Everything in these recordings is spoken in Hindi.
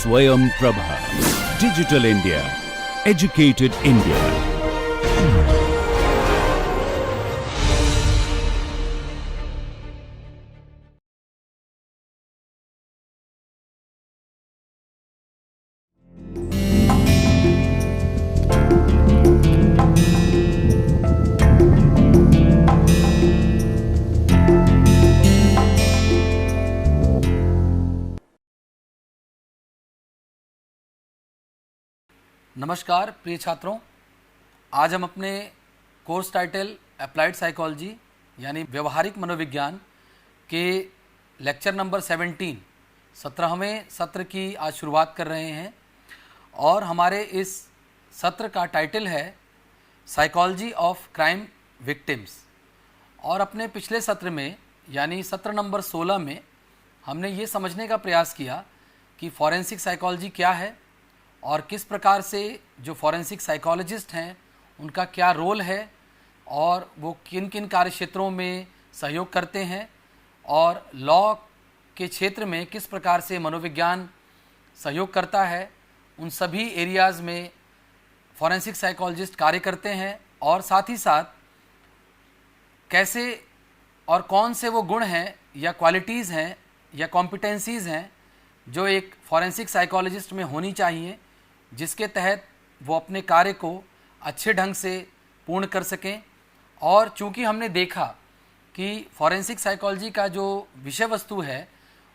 Swayam Prabha. Digital India. Educated India. नमस्कार प्रिय छात्रों, आज हम अपने कोर्स टाइटल अप्लाइड साइकोलॉजी यानी व्यवहारिक मनोविज्ञान के लेक्चर नंबर 17वें सत्र की आज शुरुआत कर रहे हैं और हमारे इस सत्र का टाइटल है साइकोलॉजी ऑफ क्राइम विक्टिम्स। और अपने पिछले सत्र में यानी सत्र नंबर 16 में हमने ये समझने का प्रयास किया कि फॉरेंसिक साइकोलॉजी क्या है और किस प्रकार से जो फॉरेंसिक साइकोलॉजिस्ट हैं उनका क्या रोल है और वो किन किन कार्य क्षेत्रों में सहयोग करते हैं और लॉ के क्षेत्र में किस प्रकार से मनोविज्ञान सहयोग करता है। उन सभी एरियाज़ में फॉरेंसिक साइकोलॉजिस्ट कार्य करते हैं और साथ ही साथ कैसे और कौन से वो गुण हैं या क्वालिटीज़ हैं या कॉम्पिटेंसीज़ हैं जो एक फॉरेंसिक साइकोलॉजिस्ट में होनी चाहिए, जिसके तहत वो अपने कार्य को अच्छे ढंग से पूर्ण कर सकें। और चूंकि हमने देखा कि फॉरेंसिक साइकोलॉजी का जो विषय वस्तु है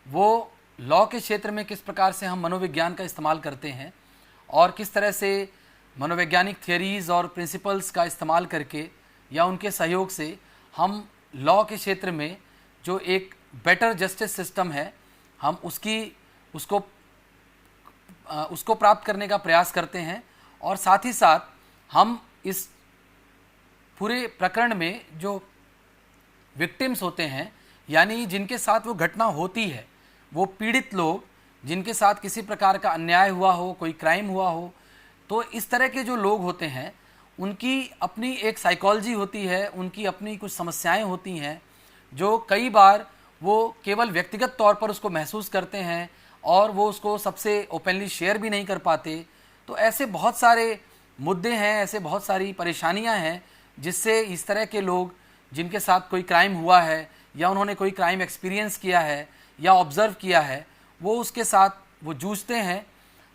वो लॉ के क्षेत्र में किस प्रकार से हम मनोविज्ञान का इस्तेमाल करते हैं और किस तरह से मनोवैज्ञानिक थियरीज़ और प्रिंसिपल्स का इस्तेमाल करके या उनके सहयोग से हम लॉ के क्षेत्र में जो एक बेटर जस्टिस सिस्टम है हम उसको प्राप्त करने का प्रयास करते हैं। और साथ ही साथ हम इस पूरे प्रकरण में जो विक्टिम्स होते हैं यानी जिनके साथ वो घटना होती है, वो पीड़ित लोग जिनके साथ किसी प्रकार का अन्याय हुआ हो, कोई क्राइम हुआ हो, तो इस तरह के जो लोग होते हैं उनकी अपनी एक साइकोलॉजी होती है, उनकी अपनी कुछ समस्याएं होती हैं जो कई बार वो केवल व्यक्तिगत तौर पर उसको महसूस करते हैं और वो उसको सबसे ओपनली शेयर भी नहीं कर पाते। तो ऐसे बहुत सारे मुद्दे हैं, ऐसे बहुत सारी परेशानियां हैं जिससे इस तरह के लोग जिनके साथ कोई क्राइम हुआ है या उन्होंने कोई क्राइम एक्सपीरियंस किया है या ऑब्ज़र्व किया है वो उसके साथ वो जूझते हैं।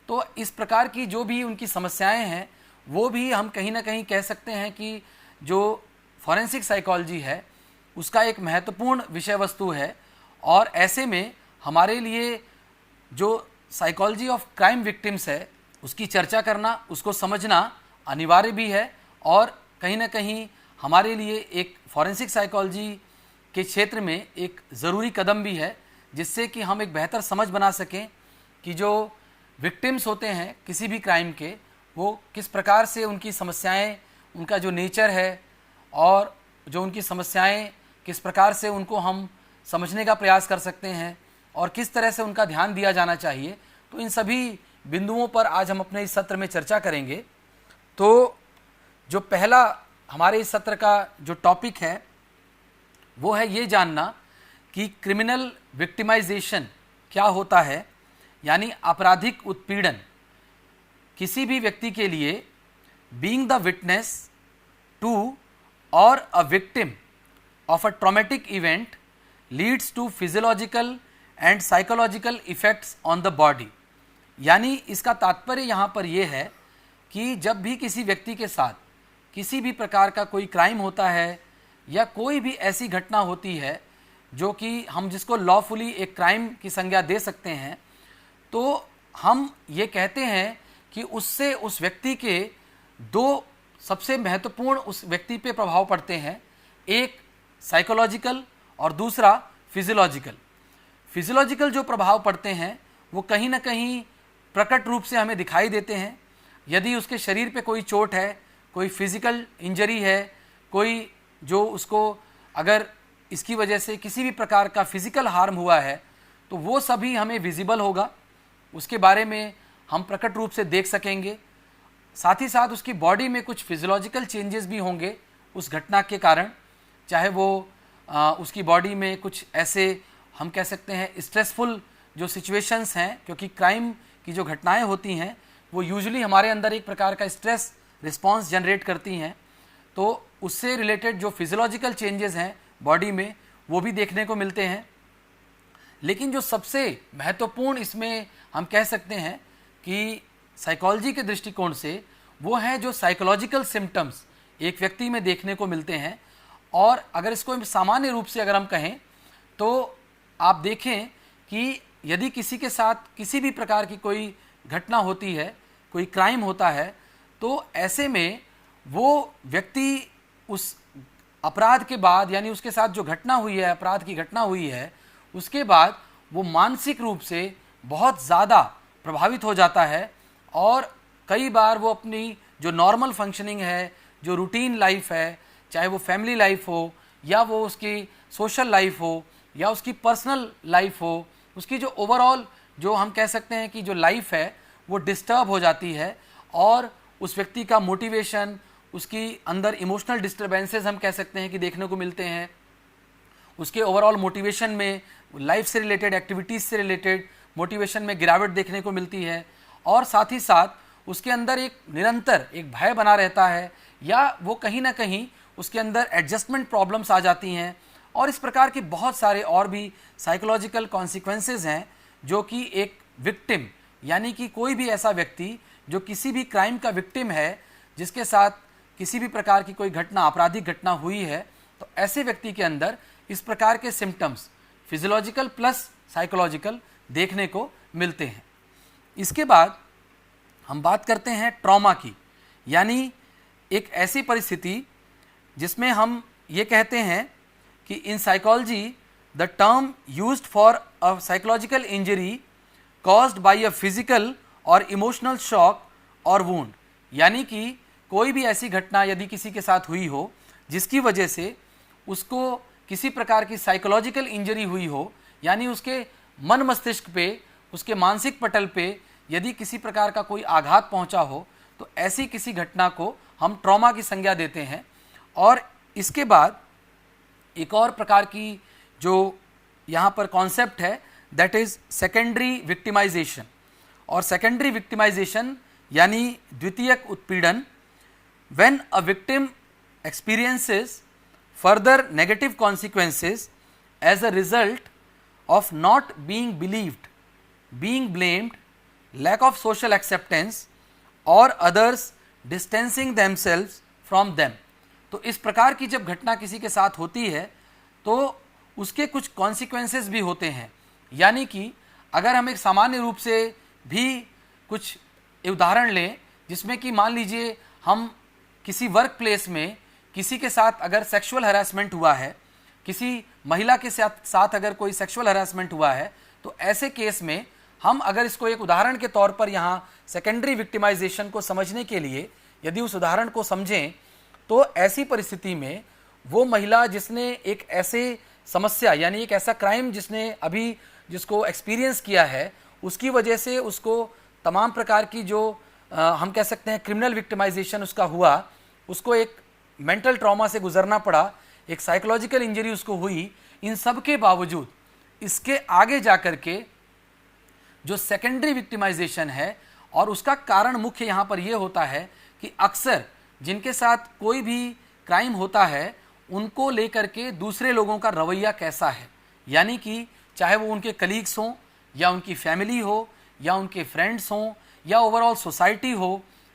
तो इस प्रकार की जो भी उनकी समस्याएं हैं वो भी हम कहीं ना कहीं कह सकते हैं कि जो फॉरेंसिक साइकोलॉजी है उसका एक महत्वपूर्ण विषय वस्तु है। और ऐसे में हमारे लिए जो साइकोलॉजी ऑफ क्राइम विक्टिम्स है उसकी चर्चा करना, उसको समझना अनिवार्य भी है और कहीं ना कहीं हमारे लिए एक फॉरेंसिक साइकोलॉजी के क्षेत्र में एक ज़रूरी कदम भी है, जिससे कि हम एक बेहतर समझ बना सकें कि जो विक्टिम्स होते हैं किसी भी क्राइम के वो किस प्रकार से उनकी समस्याएं, उनका जो नेचर है और जो उनकी समस्याएं किस प्रकार से उनको हम समझने का प्रयास कर सकते हैं और किस तरह से उनका ध्यान दिया जाना चाहिए। तो इन सभी बिंदुओं पर आज हम अपने इस सत्र में चर्चा करेंगे। तो जो पहला हमारे इस सत्र का जो टॉपिक है वो है ये जानना कि क्रिमिनल विक्टिमाइजेशन क्या होता है, यानी आपराधिक उत्पीड़न। किसी भी व्यक्ति के लिए being the witness to or a victim of a traumatic event leads to physiological and psychological effects on the body. यानी इसका तात्पर्य यहाँ पर यह है कि जब भी किसी व्यक्ति के साथ किसी भी प्रकार का कोई क्राइम होता है या कोई भी ऐसी घटना होती है जो कि हम जिसको लॉफुली एक क्राइम की संज्ञा दे सकते हैं, तो हम ये कहते हैं कि उससे उस व्यक्ति के दो सबसे महत्वपूर्ण उस व्यक्ति पे प्रभाव पड़ते हैं, एक साइकोलॉजिकल और दूसरा फिजियोलॉजिकल। फिजियोलॉजिकल जो प्रभाव पड़ते हैं वो कहीं ना कहीं प्रकट रूप से हमें दिखाई देते हैं। यदि उसके शरीर पे कोई चोट है, कोई फिजिकल इंजरी है, कोई जो उसको अगर इसकी वजह से किसी भी प्रकार का फिजिकल हार्म हुआ है तो वो सभी हमें विजिबल होगा, उसके बारे में हम प्रकट रूप से देख सकेंगे। साथ ही साथ उसकी बॉडी में कुछ फिजियोलॉजिकल चेंजेस भी होंगे उस घटना के कारण, चाहे वो उसकी बॉडी में कुछ ऐसे हम कह सकते हैं स्ट्रेसफुल जो सिचुएशंस हैं, क्योंकि क्राइम की जो घटनाएं होती हैं वो यूजुअली हमारे अंदर एक प्रकार का स्ट्रेस रिस्पॉन्स जनरेट करती हैं, तो उससे रिलेटेड जो फिजियोलॉजिकल चेंजेस हैं बॉडी में वो भी देखने को मिलते हैं। लेकिन जो सबसे महत्वपूर्ण इसमें हम कह सकते हैं कि साइकोलॉजी के दृष्टिकोण से वो है जो साइकोलॉजिकल सिम्टम्स एक व्यक्ति में देखने को मिलते हैं। और अगर इसको सामान्य रूप से अगर हम कहें तो आप देखें कि यदि किसी के साथ किसी भी प्रकार की कोई घटना होती है, कोई क्राइम होता है, तो ऐसे में वो व्यक्ति उस अपराध के बाद यानी उसके साथ जो घटना हुई है, अपराध की घटना हुई है, उसके बाद वो मानसिक रूप से बहुत ज़्यादा प्रभावित हो जाता है और कई बार वो अपनी जो नॉर्मल फंक्शनिंग है, जो रूटीन लाइफ है, चाहे वो फैमिली लाइफ हो या वो उसकी सोशल लाइफ हो या उसकी पर्सनल लाइफ हो, उसकी जो ओवरऑल जो हम कह सकते हैं कि जो लाइफ है वो डिस्टर्ब हो जाती है और उस व्यक्ति का मोटिवेशन, उसकी अंदर इमोशनल डिस्टर्बेंसेस हम कह सकते हैं कि देखने को मिलते हैं। उसके ओवरऑल मोटिवेशन में, लाइफ से रिलेटेड, एक्टिविटीज़ से रिलेटेड मोटिवेशन में गिरावट देखने को मिलती है और साथ ही साथ उसके अंदर एक निरंतर एक भय बना रहता है या वो कहीं ना कहीं उसके अंदर एडजस्टमेंट प्रॉब्लम्स आ जाती हैं और इस प्रकार के बहुत सारे और भी साइकोलॉजिकल कॉन्सिक्वेंसेस हैं जो कि एक विक्टिम यानी कि कोई भी ऐसा व्यक्ति जो किसी भी क्राइम का विक्टिम है, जिसके साथ किसी भी प्रकार की कोई घटना, आपराधिक घटना हुई है, तो ऐसे व्यक्ति के अंदर इस प्रकार के सिम्टम्स फिजियोलॉजिकल प्लस साइकोलॉजिकल देखने को मिलते हैं। इसके बाद हम बात करते हैं ट्रॉमा की, यानी एक ऐसी परिस्थिति जिसमें हम ये कहते हैं कि in psychology the term used for a psychological injury caused by a physical और इमोशनल शॉक और वुंड, यानी कि कोई भी ऐसी घटना यदि किसी के साथ हुई हो जिसकी वजह से उसको किसी प्रकार की साइकोलॉजिकल इंजरी हुई हो, यानी उसके मन मस्तिष्क पे, उसके मानसिक पटल पे यदि किसी प्रकार का कोई आघात पहुंचा हो, तो ऐसी किसी घटना को हम ट्रॉमा की संज्ञा देते हैं। और इसके बाद एक और प्रकार की जो यहाँ पर कॉन्सेप्ट है दैट इज सेकेंडरी विक्टिमाइजेशन। और सेकेंडरी विक्टिमाइजेशन यानी द्वितीयक उत्पीड़न, when a victim experiences further negative consequences as a result of not being believed, being blamed, lack of social acceptance or others distancing themselves from them। तो इस प्रकार की जब घटना किसी के साथ होती है तो उसके कुछ consequences भी होते हैं, यानी कि अगर हम एक सामान्य रूप से भी कुछ उदाहरण लें जिसमें कि मान लीजिए हम किसी वर्क प्लेस में किसी के साथ अगर सेक्सुअल हरासमेंट हुआ है, किसी महिला के साथ अगर कोई सेक्सुअल हरासमेंट हुआ है, तो ऐसे केस में हम अगर इसको एक उदाहरण के तौर पर यहाँ सेकेंडरी विक्टिमाइजेशन को समझने के लिए यदि उस उदाहरण को समझें, तो ऐसी परिस्थिति में वो महिला जिसने एक ऐसे समस्या यानी एक ऐसा क्राइम जिसने अभी जिसको एक्सपीरियंस किया है, उसकी वजह से उसको तमाम प्रकार की जो हम कह सकते हैं क्रिमिनल विक्टिमाइजेशन उसका हुआ, उसको एक मेंटल ट्रॉमा से गुजरना पड़ा, एक साइकोलॉजिकल इंजरी उसको हुई, इन सब के बावजूद इसके आगे जाकर के जो सेकेंडरी विक्टिमाइजेशन है और उसका कारण मुख्य यहाँ पर यह होता है कि अक्सर जिनके साथ कोई भी क्राइम होता है उनको लेकर के दूसरे लोगों का रवैया कैसा है, यानी कि चाहे वो उनके कलीग्स हों या उनकी फैमिली हो या उनके फ्रेंड्स हों या ओवरऑल सोसाइटी हो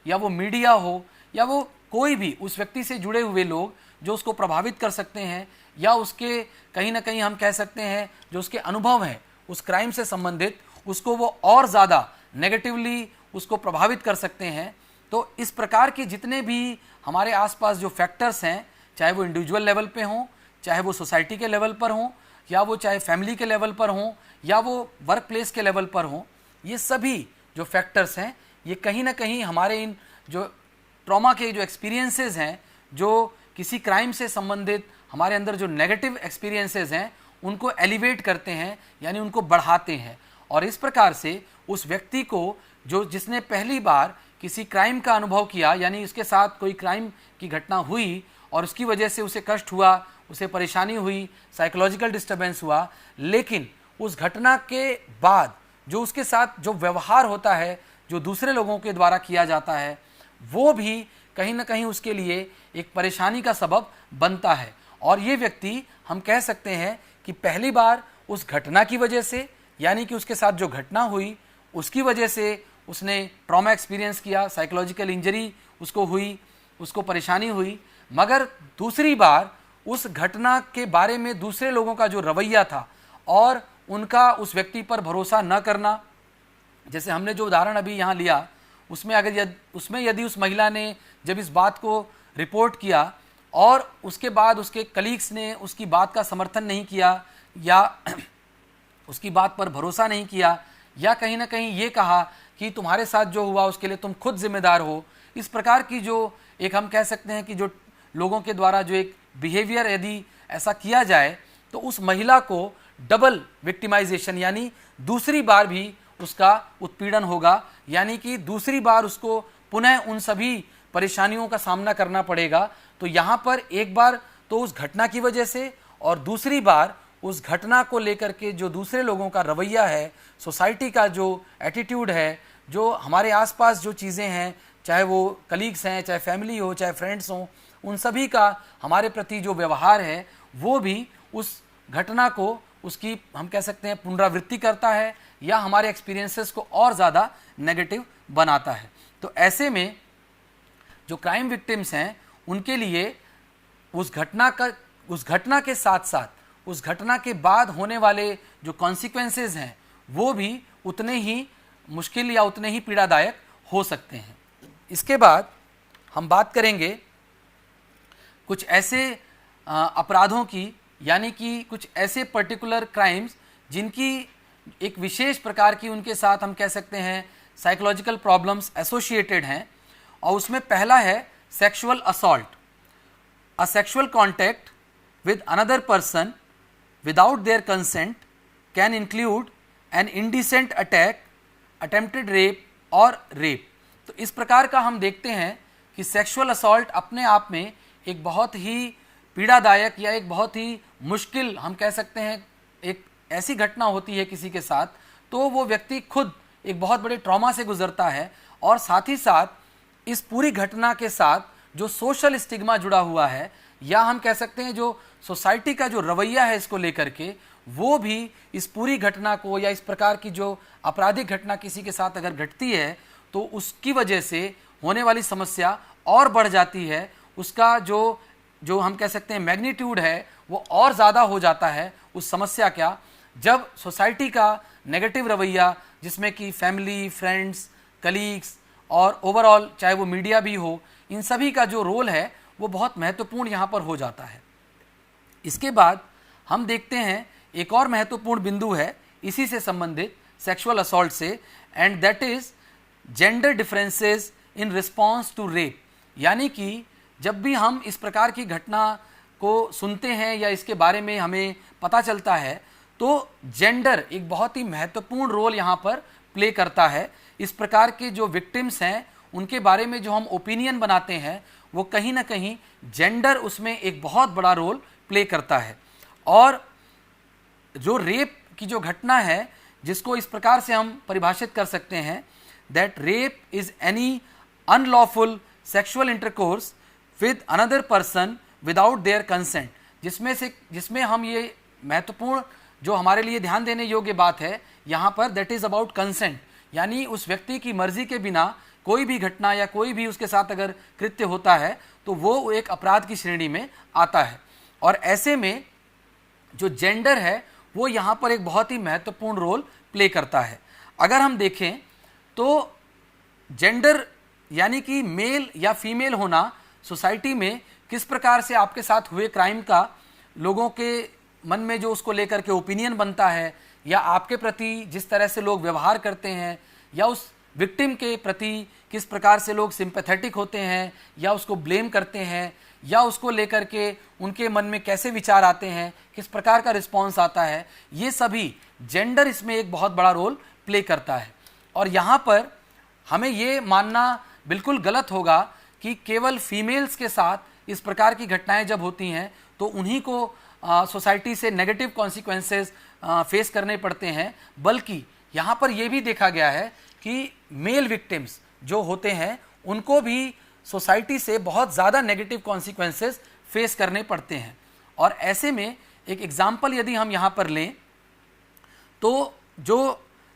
या वो मीडिया हो या वो कोई भी उस व्यक्ति से जुड़े हुए लोग जो उसको प्रभावित कर सकते हैं या उसके कहीं ना कहीं हम कह सकते हैं जो उसके अनुभव हैं उस क्राइम से संबंधित, उसको वो और ज़्यादा नेगेटिवली उसको प्रभावित कर सकते हैं। तो इस प्रकार के जितने भी हमारे आसपास जो फैक्टर्स हैं, चाहे वो इंडिविजुअल लेवल पे हों, चाहे वो सोसाइटी के लेवल पर हों या वो चाहे फैमिली के लेवल पर हों या वो वर्क प्लेस के लेवल पर हों, ये सभी जो फैक्टर्स हैं ये कहीं ना कहीं हमारे इन जो ट्रॉमा के जो एक्सपीरियंसेस हैं, जो किसी क्राइम से संबंधित हमारे अंदर जो नेगेटिव एक्सपीरियंसेस हैं उनको एलिवेट करते हैं, यानी उनको बढ़ाते हैं। और इस प्रकार से उस व्यक्ति को जो जिसने पहली बार किसी क्राइम का अनुभव किया, यानी उसके साथ कोई क्राइम की घटना हुई और उसकी वजह से उसे कष्ट हुआ, उसे परेशानी हुई, साइकोलॉजिकल डिस्टर्बेंस हुआ, लेकिन उस घटना के बाद जो उसके साथ जो व्यवहार होता है, जो दूसरे लोगों के द्वारा किया जाता है, वो भी कहीं ना कहीं उसके लिए एक परेशानी का सबब बनता है। और ये व्यक्ति हम कह सकते हैं कि पहली बार उस घटना की वजह से, यानी कि उसके साथ जो घटना हुई उसकी वजह से उसने ट्रॉमा एक्सपीरियंस किया, साइकोलॉजिकल इंजरी उसको हुई, उसको परेशानी हुई, मगर दूसरी बार उस घटना के बारे में दूसरे लोगों का जो रवैया था और उनका उस व्यक्ति पर भरोसा न करना, जैसे हमने जो उदाहरण अभी यहाँ लिया उसमें उसमें यदि उस महिला ने जब इस बात को रिपोर्ट किया और उसके बाद उसके कलीग्स ने उसकी बात का समर्थन नहीं किया या उसकी बात पर भरोसा नहीं किया या कहीं ना कहीं ये कहा कि तुम्हारे साथ जो हुआ उसके लिए तुम खुद जिम्मेदार हो, इस प्रकार की जो एक हम कह सकते हैं कि जो लोगों के द्वारा जो एक बिहेवियर यदि ऐसा किया जाए तो उस महिला को डबल विक्टिमाइजेशन यानी दूसरी बार भी उसका उत्पीड़न होगा, यानी कि दूसरी बार उसको पुनः उन सभी परेशानियों का सामना करना पड़ेगा। तो यहाँ पर एक बार तो उस घटना की वजह से और दूसरी बार उस घटना को लेकर के जो दूसरे लोगों का रवैया है, सोसाइटी का जो एटीट्यूड है, जो हमारे आसपास जो चीज़ें हैं, चाहे वो कलीग्स हैं, चाहे फैमिली हो, चाहे फ्रेंड्स हों, उन सभी का हमारे प्रति जो व्यवहार है वो भी उस घटना को उसकी हम कह सकते हैं पुनरावृत्ति करता है या हमारे एक्सपीरियंसेस को और ज़्यादा नेगेटिव बनाता है। तो ऐसे में जो क्राइम विक्टिम्स हैं उनके लिए उस घटना के साथ साथ उस घटना के बाद होने वाले जो कॉन्सिक्वेंसेस हैं वो भी उतने ही मुश्किल या उतने ही पीड़ादायक हो सकते हैं। इसके बाद हम बात करेंगे कुछ ऐसे अपराधों की, यानी कि कुछ ऐसे पर्टिकुलर क्राइम्स जिनकी एक विशेष प्रकार की उनके साथ हम कह सकते हैं साइकोलॉजिकल प्रॉब्लम्स एसोसिएटेड हैं। और उसमें पहला है sexual assault, a sexual contact with another person without their consent can include an indecent attack, attempted rape or rape. तो इस प्रकार का हम देखते हैं कि सेक्सुअल असॉल्ट अपने आप में एक बहुत ही पीड़ादायक या एक बहुत ही मुश्किल हम कह सकते हैं एक ऐसी घटना होती है किसी के साथ, तो वो व्यक्ति खुद एक बहुत बड़े ट्रॉमा से गुजरता है और साथ ही साथ इस पूरी घटना के साथ जो सोशल स्टिग्मा जुड़ा हुआ है या हम कह सकते हैं जो सोसाइटी का जो रवैया है इसको लेकर के, वो भी इस पूरी घटना को या इस प्रकार की जो आपराधिक घटना किसी के साथ अगर घटती है तो उसकी वजह से होने वाली समस्या और बढ़ जाती है। उसका जो हम कह सकते हैं मैग्नीट्यूड है वो और ज़्यादा हो जाता है उस समस्या का, जब सोसाइटी का नेगेटिव रवैया जिसमें कि फैमिली, फ्रेंड्स, कलीग्स और ओवरऑल चाहे वो मीडिया भी हो, इन सभी का जो रोल है वो बहुत महत्वपूर्ण यहाँ पर हो जाता है। इसके बाद हम देखते हैं एक और महत्वपूर्ण बिंदु है इसी से संबंधित सेक्सुअल असॉल्ट से, and that is gender differences in response to rape. यानी कि जब भी हम इस प्रकार की घटना को सुनते हैं या इसके बारे में हमें पता चलता है तो जेंडर एक बहुत ही महत्वपूर्ण रोल यहाँ पर प्ले करता है। इस प्रकार के जो विक्टिम्स हैं उनके बारे में जो हम ओपिनियन बनाते हैं वो कहीं ना कहीं जेंडर उसमें एक बहुत बड़ा रोल प्ले करता है। और जो रेप की जो घटना है जिसको इस प्रकार से हम परिभाषित कर सकते हैं that rape is any unlawful sexual intercourse with another person without their consent, जिसमें हम ये महत्वपूर्ण जो हमारे लिए ध्यान देने योग्य बात है यहाँ पर दैट इज अबाउट कंसेंट, यानी उस व्यक्ति की मर्जी के बिना कोई भी घटना या कोई भी उसके साथ अगर कृत्य होता है तो वो एक अपराध की श्रेणी में आता है। और ऐसे में जो जेंडर है वो यहाँ पर एक बहुत ही महत्वपूर्ण रोल प्ले करता है। अगर हम देखें तो जेंडर यानी कि मेल या फीमेल होना सोसाइटी में किस प्रकार से आपके साथ हुए क्राइम का लोगों के मन में जो उसको लेकर के ओपिनियन बनता है या आपके प्रति जिस तरह से लोग व्यवहार करते हैं या उस विक्टिम के प्रति किस प्रकार से लोग सिंपैथेटिक होते हैं या उसको ब्लेम करते हैं या उसको लेकर के उनके मन में कैसे विचार आते हैं, किस प्रकार का रिस्पॉन्स आता है, ये सभी जेंडर इसमें एक बहुत बड़ा रोल प्ले करता है। और यहाँ पर हमें ये मानना बिल्कुल गलत होगा कि केवल फीमेल्स के साथ इस प्रकार की घटनाएं जब होती हैं तो उन्हीं को सोसाइटी से नेगेटिव कॉन्सिक्वेंसेस फेस करने पड़ते हैं, बल्कि यहाँ पर यह भी देखा गया है कि मेल विक्टिम्स जो होते हैं उनको भी सोसाइटी से बहुत ज़्यादा नेगेटिव कॉन्सिक्वेंसेस फेस करने पड़ते हैं। और ऐसे में एक एग्जाम्पल यदि हम यहाँ पर लें तो जो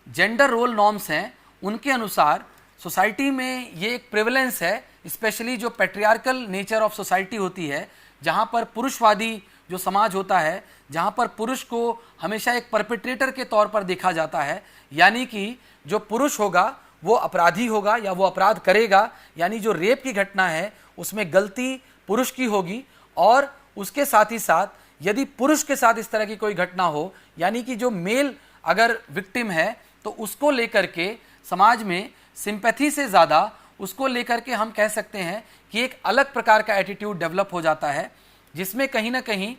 जेंडर रोल नॉर्म्स हैं उनके अनुसार सोसाइटी में ये एक प्रेवलेंस है, स्पेशली जो पैट्रियार्कल नेचर ऑफ सोसाइटी होती है, जहाँ पर पुरुषवादी जो समाज होता है, जहाँ पर पुरुष को हमेशा एक परपेट्रेटर के तौर पर देखा जाता है, यानी कि जो पुरुष होगा वो अपराधी होगा या वो अपराध करेगा, यानी जो रेप की घटना है उसमें गलती पुरुष की होगी। और उसके साथ ही साथ यदि पुरुष के साथ इस तरह की कोई घटना हो, यानी कि जो मेल अगर विक्टिम है तो उसको लेकर के समाज में सिंपैथी से ज़्यादा उसको लेकर के हम कह सकते हैं कि एक अलग प्रकार का एटीट्यूड डेवलप हो जाता है, जिसमें कहीं ना कहीं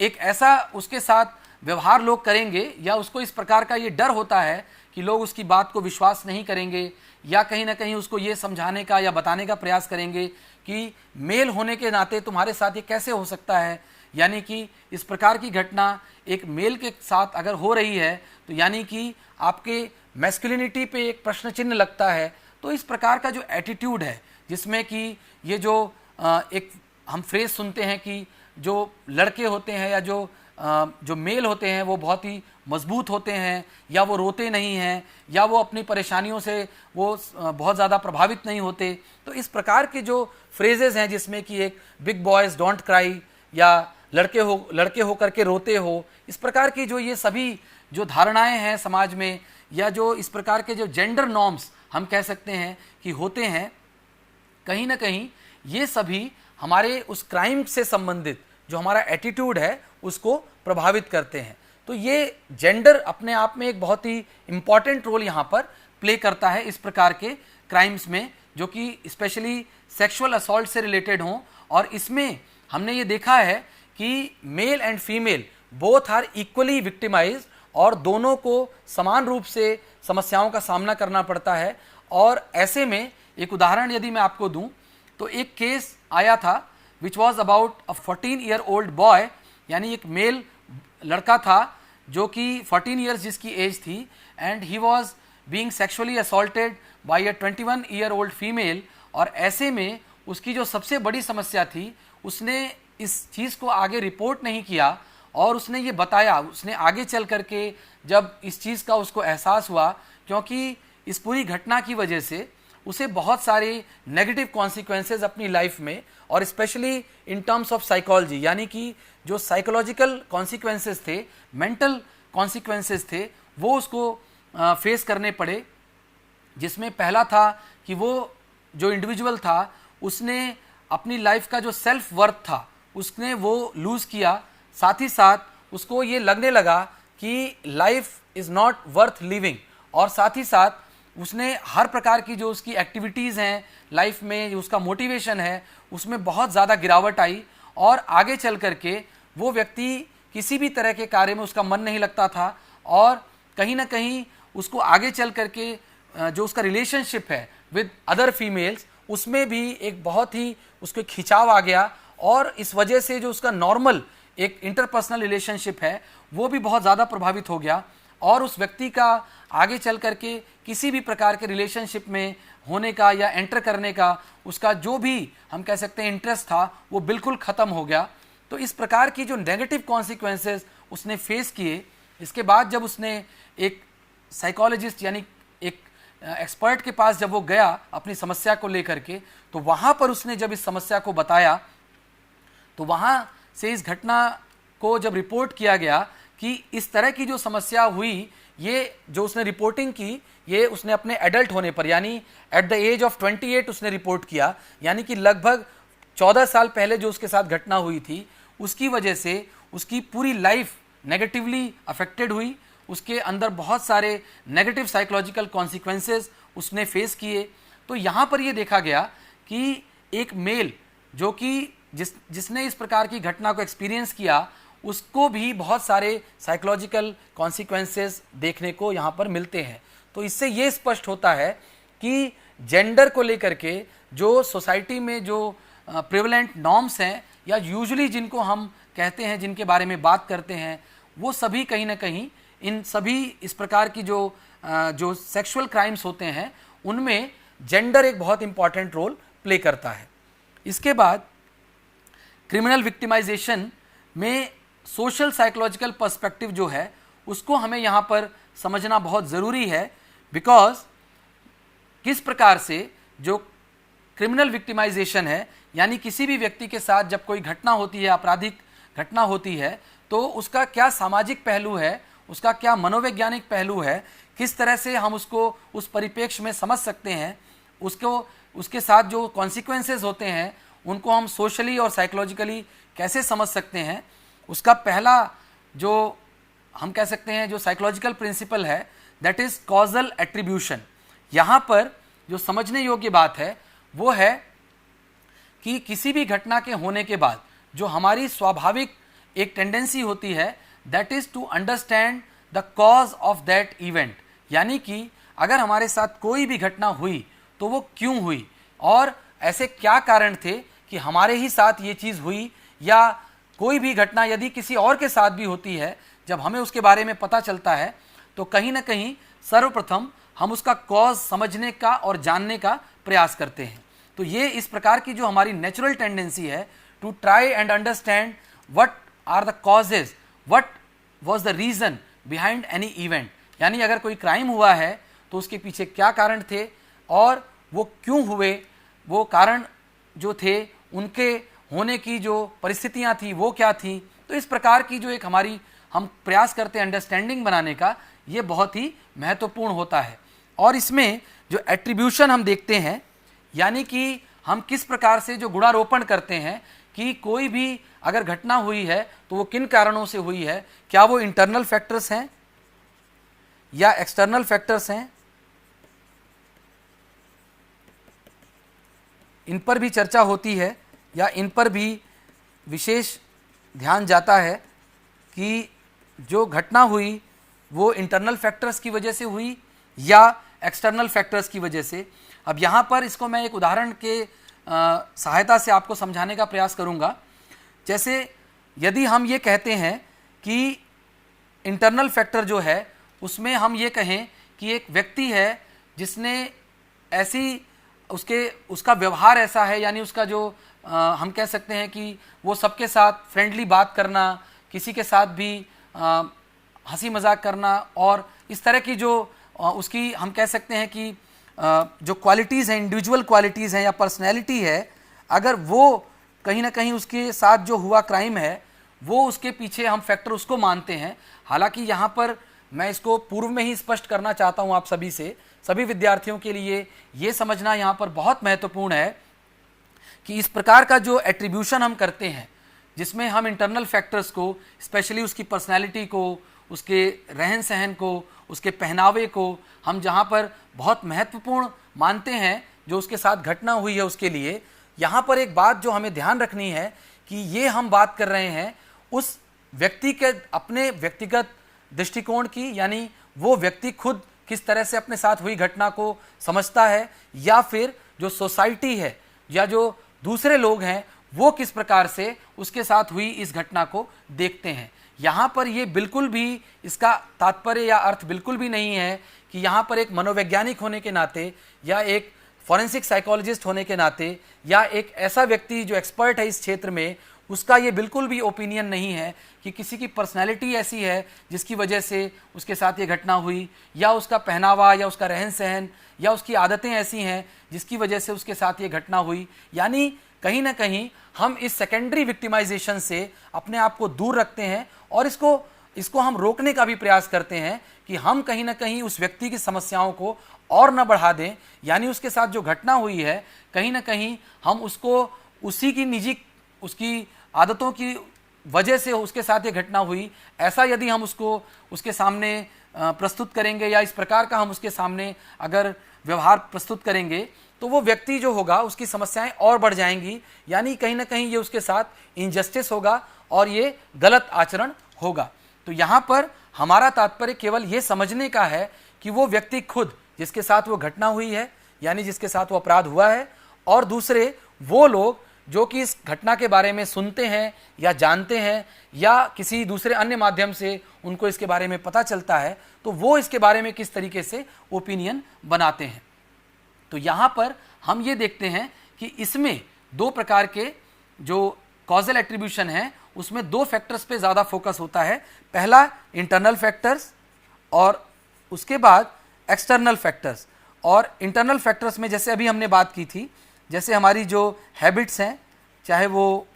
एक ऐसा उसके साथ व्यवहार लोग करेंगे या उसको इस प्रकार का ये डर होता है कि लोग उसकी बात को विश्वास नहीं करेंगे, या कहीं ना कहीं उसको ये समझाने का या बताने का प्रयास करेंगे कि मेल होने के नाते तुम्हारे साथ ये कैसे हो सकता है, यानी कि इस प्रकार की घटना एक मेल के साथ अगर हो रही है तो यानी कि आपके मैस्कुलिनिटी पे एक प्रश्न चिन्ह लगता है। तो इस प्रकार का जो एटीट्यूड है, जिसमें कि ये जो एक हम फ्रेज सुनते हैं कि जो लड़के होते हैं या जो मेल होते हैं वो बहुत ही मजबूत होते हैं, या वो रोते नहीं हैं, या वो अपनी परेशानियों से वो बहुत ज़्यादा प्रभावित नहीं होते। तो इस प्रकार के जो फ्रेजेस हैं जिसमें कि एक बिग बॉयज़ डोंट क्राई, या लड़के हो करके रोते हो, इस प्रकार की जो ये सभी जो धारणाएं हैं समाज में, या जो इस प्रकार के जो जेंडर नॉर्म्स हम कह सकते हैं कि होते हैं, कहीं ना कहीं ये सभी हमारे उस क्राइम से संबंधित जो हमारा एटीट्यूड है उसको प्रभावित करते हैं। तो ये जेंडर अपने आप में एक बहुत ही इम्पॉर्टेंट रोल यहाँ पर प्ले करता है इस प्रकार के क्राइम्स में, जो कि स्पेशली सेक्सुअल असॉल्ट से रिलेटेड हों। और इसमें हमने ये देखा है कि male and female both are equally victimized, और दोनों को समान रूप से समस्याओं का सामना करना पड़ता है। और ऐसे में एक उदाहरण यदि मैं आपको दूं तो एक केस आया था which was about a 14 year old boy, यानी एक मेल लड़का था जो कि 14 ईयर्स जिसकी एज थी, and he was being sexually assaulted by a 21 year old female. और ऐसे में उसकी जो सबसे बड़ी समस्या थी, उसने इस चीज़ को आगे रिपोर्ट नहीं किया, और उसने ये बताया, उसने आगे चल करके जब इस चीज़ का उसको एहसास हुआ, क्योंकि इस पूरी घटना की वजह से उसे बहुत सारे नेगेटिव कॉन्सिक्वेंसेस अपनी लाइफ में, और specially in terms of psychology, यानी कि जो साइकोलॉजिकल कॉन्सिक्वेंसेस थे, मेंटल कॉन्सिक्वेंसेस थे, वो उसको फेस करने पड़े। जिसमें पहला था कि वो जो इंडिविजुअल था उसने अपनी लाइफ का जो सेल्फ वर्थ था उसने वो लूज़ किया। साथ ही साथ उसको ये लगने लगा कि life is not worth living, और साथ ही साथ उसने हर प्रकार की जो उसकी एक्टिविटीज़ हैं लाइफ में, जो उसका मोटिवेशन है, उसमें बहुत ज़्यादा गिरावट आई। और आगे चल करके वो व्यक्ति किसी भी तरह के कार्य में उसका मन नहीं लगता था, और कहीं ना कहीं उसको आगे चल करके जो उसका रिलेशनशिप है विद अदर फीमेल्स, उसमें भी एक बहुत ही उसको खिंचाव आ गया। और इस वजह से जो उसका नॉर्मल एक इंटरपर्सनल रिलेशनशिप है वो भी बहुत ज़्यादा प्रभावित हो गया, और उस व्यक्ति का आगे चल करके किसी भी प्रकार के रिलेशनशिप में होने का या एंटर करने का उसका जो भी हम कह सकते हैं इंटरेस्ट था वो बिल्कुल ख़त्म हो गया। तो इस प्रकार की जो नेगेटिव कॉन्सिक्वेंसेस उसने फेस किए, इसके बाद जब उसने एक साइकोलॉजिस्ट यानी एक एक्सपर्ट के पास जब वो गया अपनी समस्या को लेकर के, तो वहाँ पर उसने जब इस समस्या को बताया, तो वहाँ से इस घटना को जब रिपोर्ट किया गया कि इस तरह की जो समस्या हुई, ये जो उसने रिपोर्टिंग की, ये उसने अपने एडल्ट होने पर, यानी एट द एज ऑफ 28 उसने रिपोर्ट किया, यानी कि लगभग 14 साल पहले जो उसके साथ घटना हुई थी, उसकी वजह से उसकी पूरी लाइफ नेगेटिवली अफेक्टेड हुई। उसके अंदर बहुत सारे नेगेटिव साइकोलॉजिकल कॉन्सिक्वेंसेस उसने फेस किए। तो यहाँ पर ये देखा गया कि एक मेल जो कि जिसने इस प्रकार की घटना को एक्सपीरियंस किया, उसको भी बहुत सारे साइकोलॉजिकल कॉन्सिक्वेंसेस देखने को यहाँ पर मिलते हैं। तो इससे ये स्पष्ट होता है कि जेंडर को लेकर के जो सोसाइटी में जो प्रिवलेंट नॉर्म्स हैं, या यूजुअली जिनको हम कहते हैं, जिनके बारे में बात करते हैं, वो सभी कहीं ना कहीं इन सभी इस प्रकार की जो सेक्सुअल क्राइम्स होते हैं उनमें जेंडर एक बहुत इंपॉर्टेंट रोल प्ले करता है। इसके बाद क्रिमिनल विक्टिमाइजेशन में सोशल साइकोलॉजिकल पर्सपेक्टिव जो है उसको हमें यहाँ पर समझना बहुत ज़रूरी है, बिकॉज किस प्रकार से जो क्रिमिनल विक्टिमाइजेशन है यानी किसी भी व्यक्ति के साथ जब कोई घटना होती है, आपराधिक घटना होती है, तो उसका क्या सामाजिक पहलू है, उसका क्या मनोवैज्ञानिक पहलू है, किस तरह से हम उसको उस परिप्रेक्ष्य में समझ सकते हैं, उसके साथ जो कॉन्सिक्वेंसेस होते हैं उनको हम सोशली और साइकोलॉजिकली कैसे समझ सकते हैं, उसका पहला जो हम कह सकते हैं जो साइकोलॉजिकल प्रिंसिपल है दैट इज कॉजल एट्रीब्यूशन। यहाँ पर जो समझने योग्य बात है वो है कि किसी भी घटना के होने के बाद जो हमारी स्वाभाविक एक टेंडेंसी होती है that is to understand the cause of that event, यानी कि अगर हमारे साथ कोई भी घटना हुई तो वो क्यों हुई और ऐसे क्या कारण थे कि हमारे ही साथ ये चीज़ हुई, या कोई भी घटना यदि किसी और के साथ भी होती है जब हमें उसके बारे में पता चलता है तो कहीं ना कहीं सर्वप्रथम हम उसका कॉज समझने का और जानने का प्रयास करते हैं। तो ये इस प्रकार की जो हमारी नेचुरल टेंडेंसी है to try and understand what are the causes, what was the reason behind any event, यानी अगर कोई क्राइम हुआ है तो उसके पीछे क्या कारण थे और वो क्यों हुए, वो कारण जो थे उनके होने की जो परिस्थितियां थी वो क्या थी। तो इस प्रकार की जो एक हमारी हम प्रयास करते हैं अंडरस्टैंडिंग बनाने का, ये बहुत ही महत्वपूर्ण होता है। और इसमें जो एट्रीब्यूशन हम देखते हैं यानी कि हम किस प्रकार से जो गुणारोपण करते हैं कि कोई भी अगर घटना हुई है तो वो किन कारणों से हुई है, क्या वो इंटरनल फैक्टर्स हैं या एक्सटर्नल फैक्टर्स हैं, इन पर भी चर्चा होती है या इन पर भी विशेष ध्यान जाता है कि जो घटना हुई वो इंटरनल फैक्टर्स की वजह से हुई या एक्सटर्नल फैक्टर्स की वजह से। अब यहाँ पर इसको मैं एक उदाहरण के सहायता से आपको समझाने का प्रयास करूँगा। जैसे यदि हम ये कहते हैं कि इंटरनल फैक्टर जो है उसमें हम ये कहें कि एक व्यक्ति है जिसने ऐसी उसका व्यवहार ऐसा है, यानी उसका जो हम कह सकते हैं कि वो सबके साथ फ्रेंडली बात करना, किसी के साथ भी हंसी मजाक करना और इस तरह की जो उसकी हम कह सकते हैं कि जो क्वालिटीज़ हैं, इंडिविजुअल क्वालिटीज़ हैं या पर्सनैलिटी है, अगर वो कहीं ना कहीं उसके साथ जो हुआ क्राइम है वो उसके पीछे हम फैक्टर उसको मानते हैं। हालांकि यहाँ पर मैं इसको पूर्व में ही स्पष्ट करना चाहता हूँ आप सभी से, सभी विद्यार्थियों के लिए ये समझना यहाँ पर बहुत महत्वपूर्ण है कि इस प्रकार का जो एट्रीब्यूशन हम करते हैं जिसमें हम इंटरनल फैक्टर्स को, स्पेशली उसकी पर्सनैलिटी को, उसके रहन सहन को, उसके पहनावे को हम जहाँ पर बहुत महत्वपूर्ण मानते हैं जो उसके साथ घटना हुई है उसके लिए, यहाँ पर एक बात जो हमें ध्यान रखनी है कि ये हम बात कर रहे हैं उस व्यक्ति के अपने व्यक्तिगत दृष्टिकोण की, यानी वो व्यक्ति खुद किस तरह से अपने साथ हुई घटना को समझता है या फिर जो सोसाइटी है या जो दूसरे लोग हैं वो किस प्रकार से उसके साथ हुई इस घटना को देखते हैं। यहाँ पर ये बिल्कुल भी इसका तात्पर्य या अर्थ बिल्कुल भी नहीं है कि यहाँ पर एक मनोवैज्ञानिक होने के नाते या एक फॉरेंसिक साइकोलॉजिस्ट होने के नाते या एक ऐसा व्यक्ति जो एक्सपर्ट है इस क्षेत्र में, उसका ये बिल्कुल भी ओपिनियन नहीं है कि किसी की पर्सनैलिटी ऐसी है जिसकी वजह से उसके साथ ये घटना हुई, या उसका पहनावा या उसका रहन सहन या उसकी आदतें ऐसी हैं जिसकी वजह से उसके साथ ये घटना हुई। यानी कहीं ना कहीं हम इस सेकेंडरी विक्टिमाइजेशन से अपने आप को दूर रखते हैं और इसको हम रोकने का भी प्रयास करते हैं कि हम कहीं ना कहीं उस व्यक्ति की समस्याओं को और न बढ़ा दें, यानी उसके साथ जो घटना हुई है कहीं ना कहीं हम उसको उसी की निजी उसकी आदतों की वजह से उसके साथ ये घटना हुई, ऐसा यदि हम उसको उसके सामने प्रस्तुत करेंगे या इस प्रकार का हम उसके सामने अगर व्यवहार प्रस्तुत करेंगे तो वो व्यक्ति जो होगा उसकी समस्याएं और बढ़ जाएंगी, यानी कहीं ना कहीं ये उसके साथ इनजस्टिस होगा और ये गलत आचरण होगा। तो यहाँ पर हमारा तात्पर्य केवल ये समझने का है कि वो व्यक्ति खुद जिसके साथ वो घटना हुई है, यानी जिसके साथ वो अपराध हुआ है, और दूसरे वो लोग जो कि इस घटना के बारे में सुनते हैं या जानते हैं या किसी दूसरे अन्य माध्यम से उनको इसके बारे में पता चलता है, तो वो इसके बारे में किस तरीके से ओपिनियन बनाते हैं। तो यहाँ पर हम ये देखते हैं कि इसमें दो प्रकार के जो कॉजल एट्रीब्यूशन है उसमें दो फैक्टर्स पे ज़्यादा फोकस होता है। पहला इंटरनल फैक्टर्स और उसके बाद एक्सटर्नल फैक्टर्स। और इंटरनल फैक्टर्स में जैसे अभी हमने बात की थी, जैसे हमारी जो हैबिट्स हैं, चाहे वो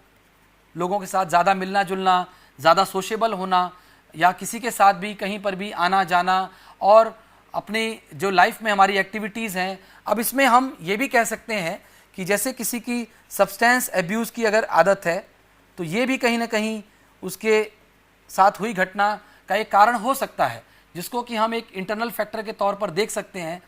लोगों के साथ ज़्यादा मिलना जुलना, ज़्यादा सोशेबल होना या किसी के साथ भी कहीं पर भी आना जाना, और अपनी जो लाइफ में हमारी एक्टिविटीज़ हैं। अब इसमें हम ये भी कह सकते हैं कि जैसे किसी की सब्सटेंस एब्यूज़ की अगर आदत है तो ये भी कहीं ना कहीं उसके साथ हुई घटना का एक कारण हो सकता है, जिसको कि हम एक इंटरनल फैक्टर के तौर पर देख सकते हैं।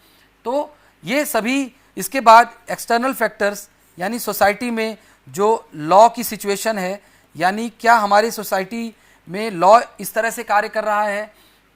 तो ये सभी, इसके बाद एक्सटर्नल फैक्टर्स यानी सोसाइटी में जो लॉ की सिचुएशन है, यानी क्या हमारी सोसाइटी में लॉ इस तरह से कार्य कर रहा है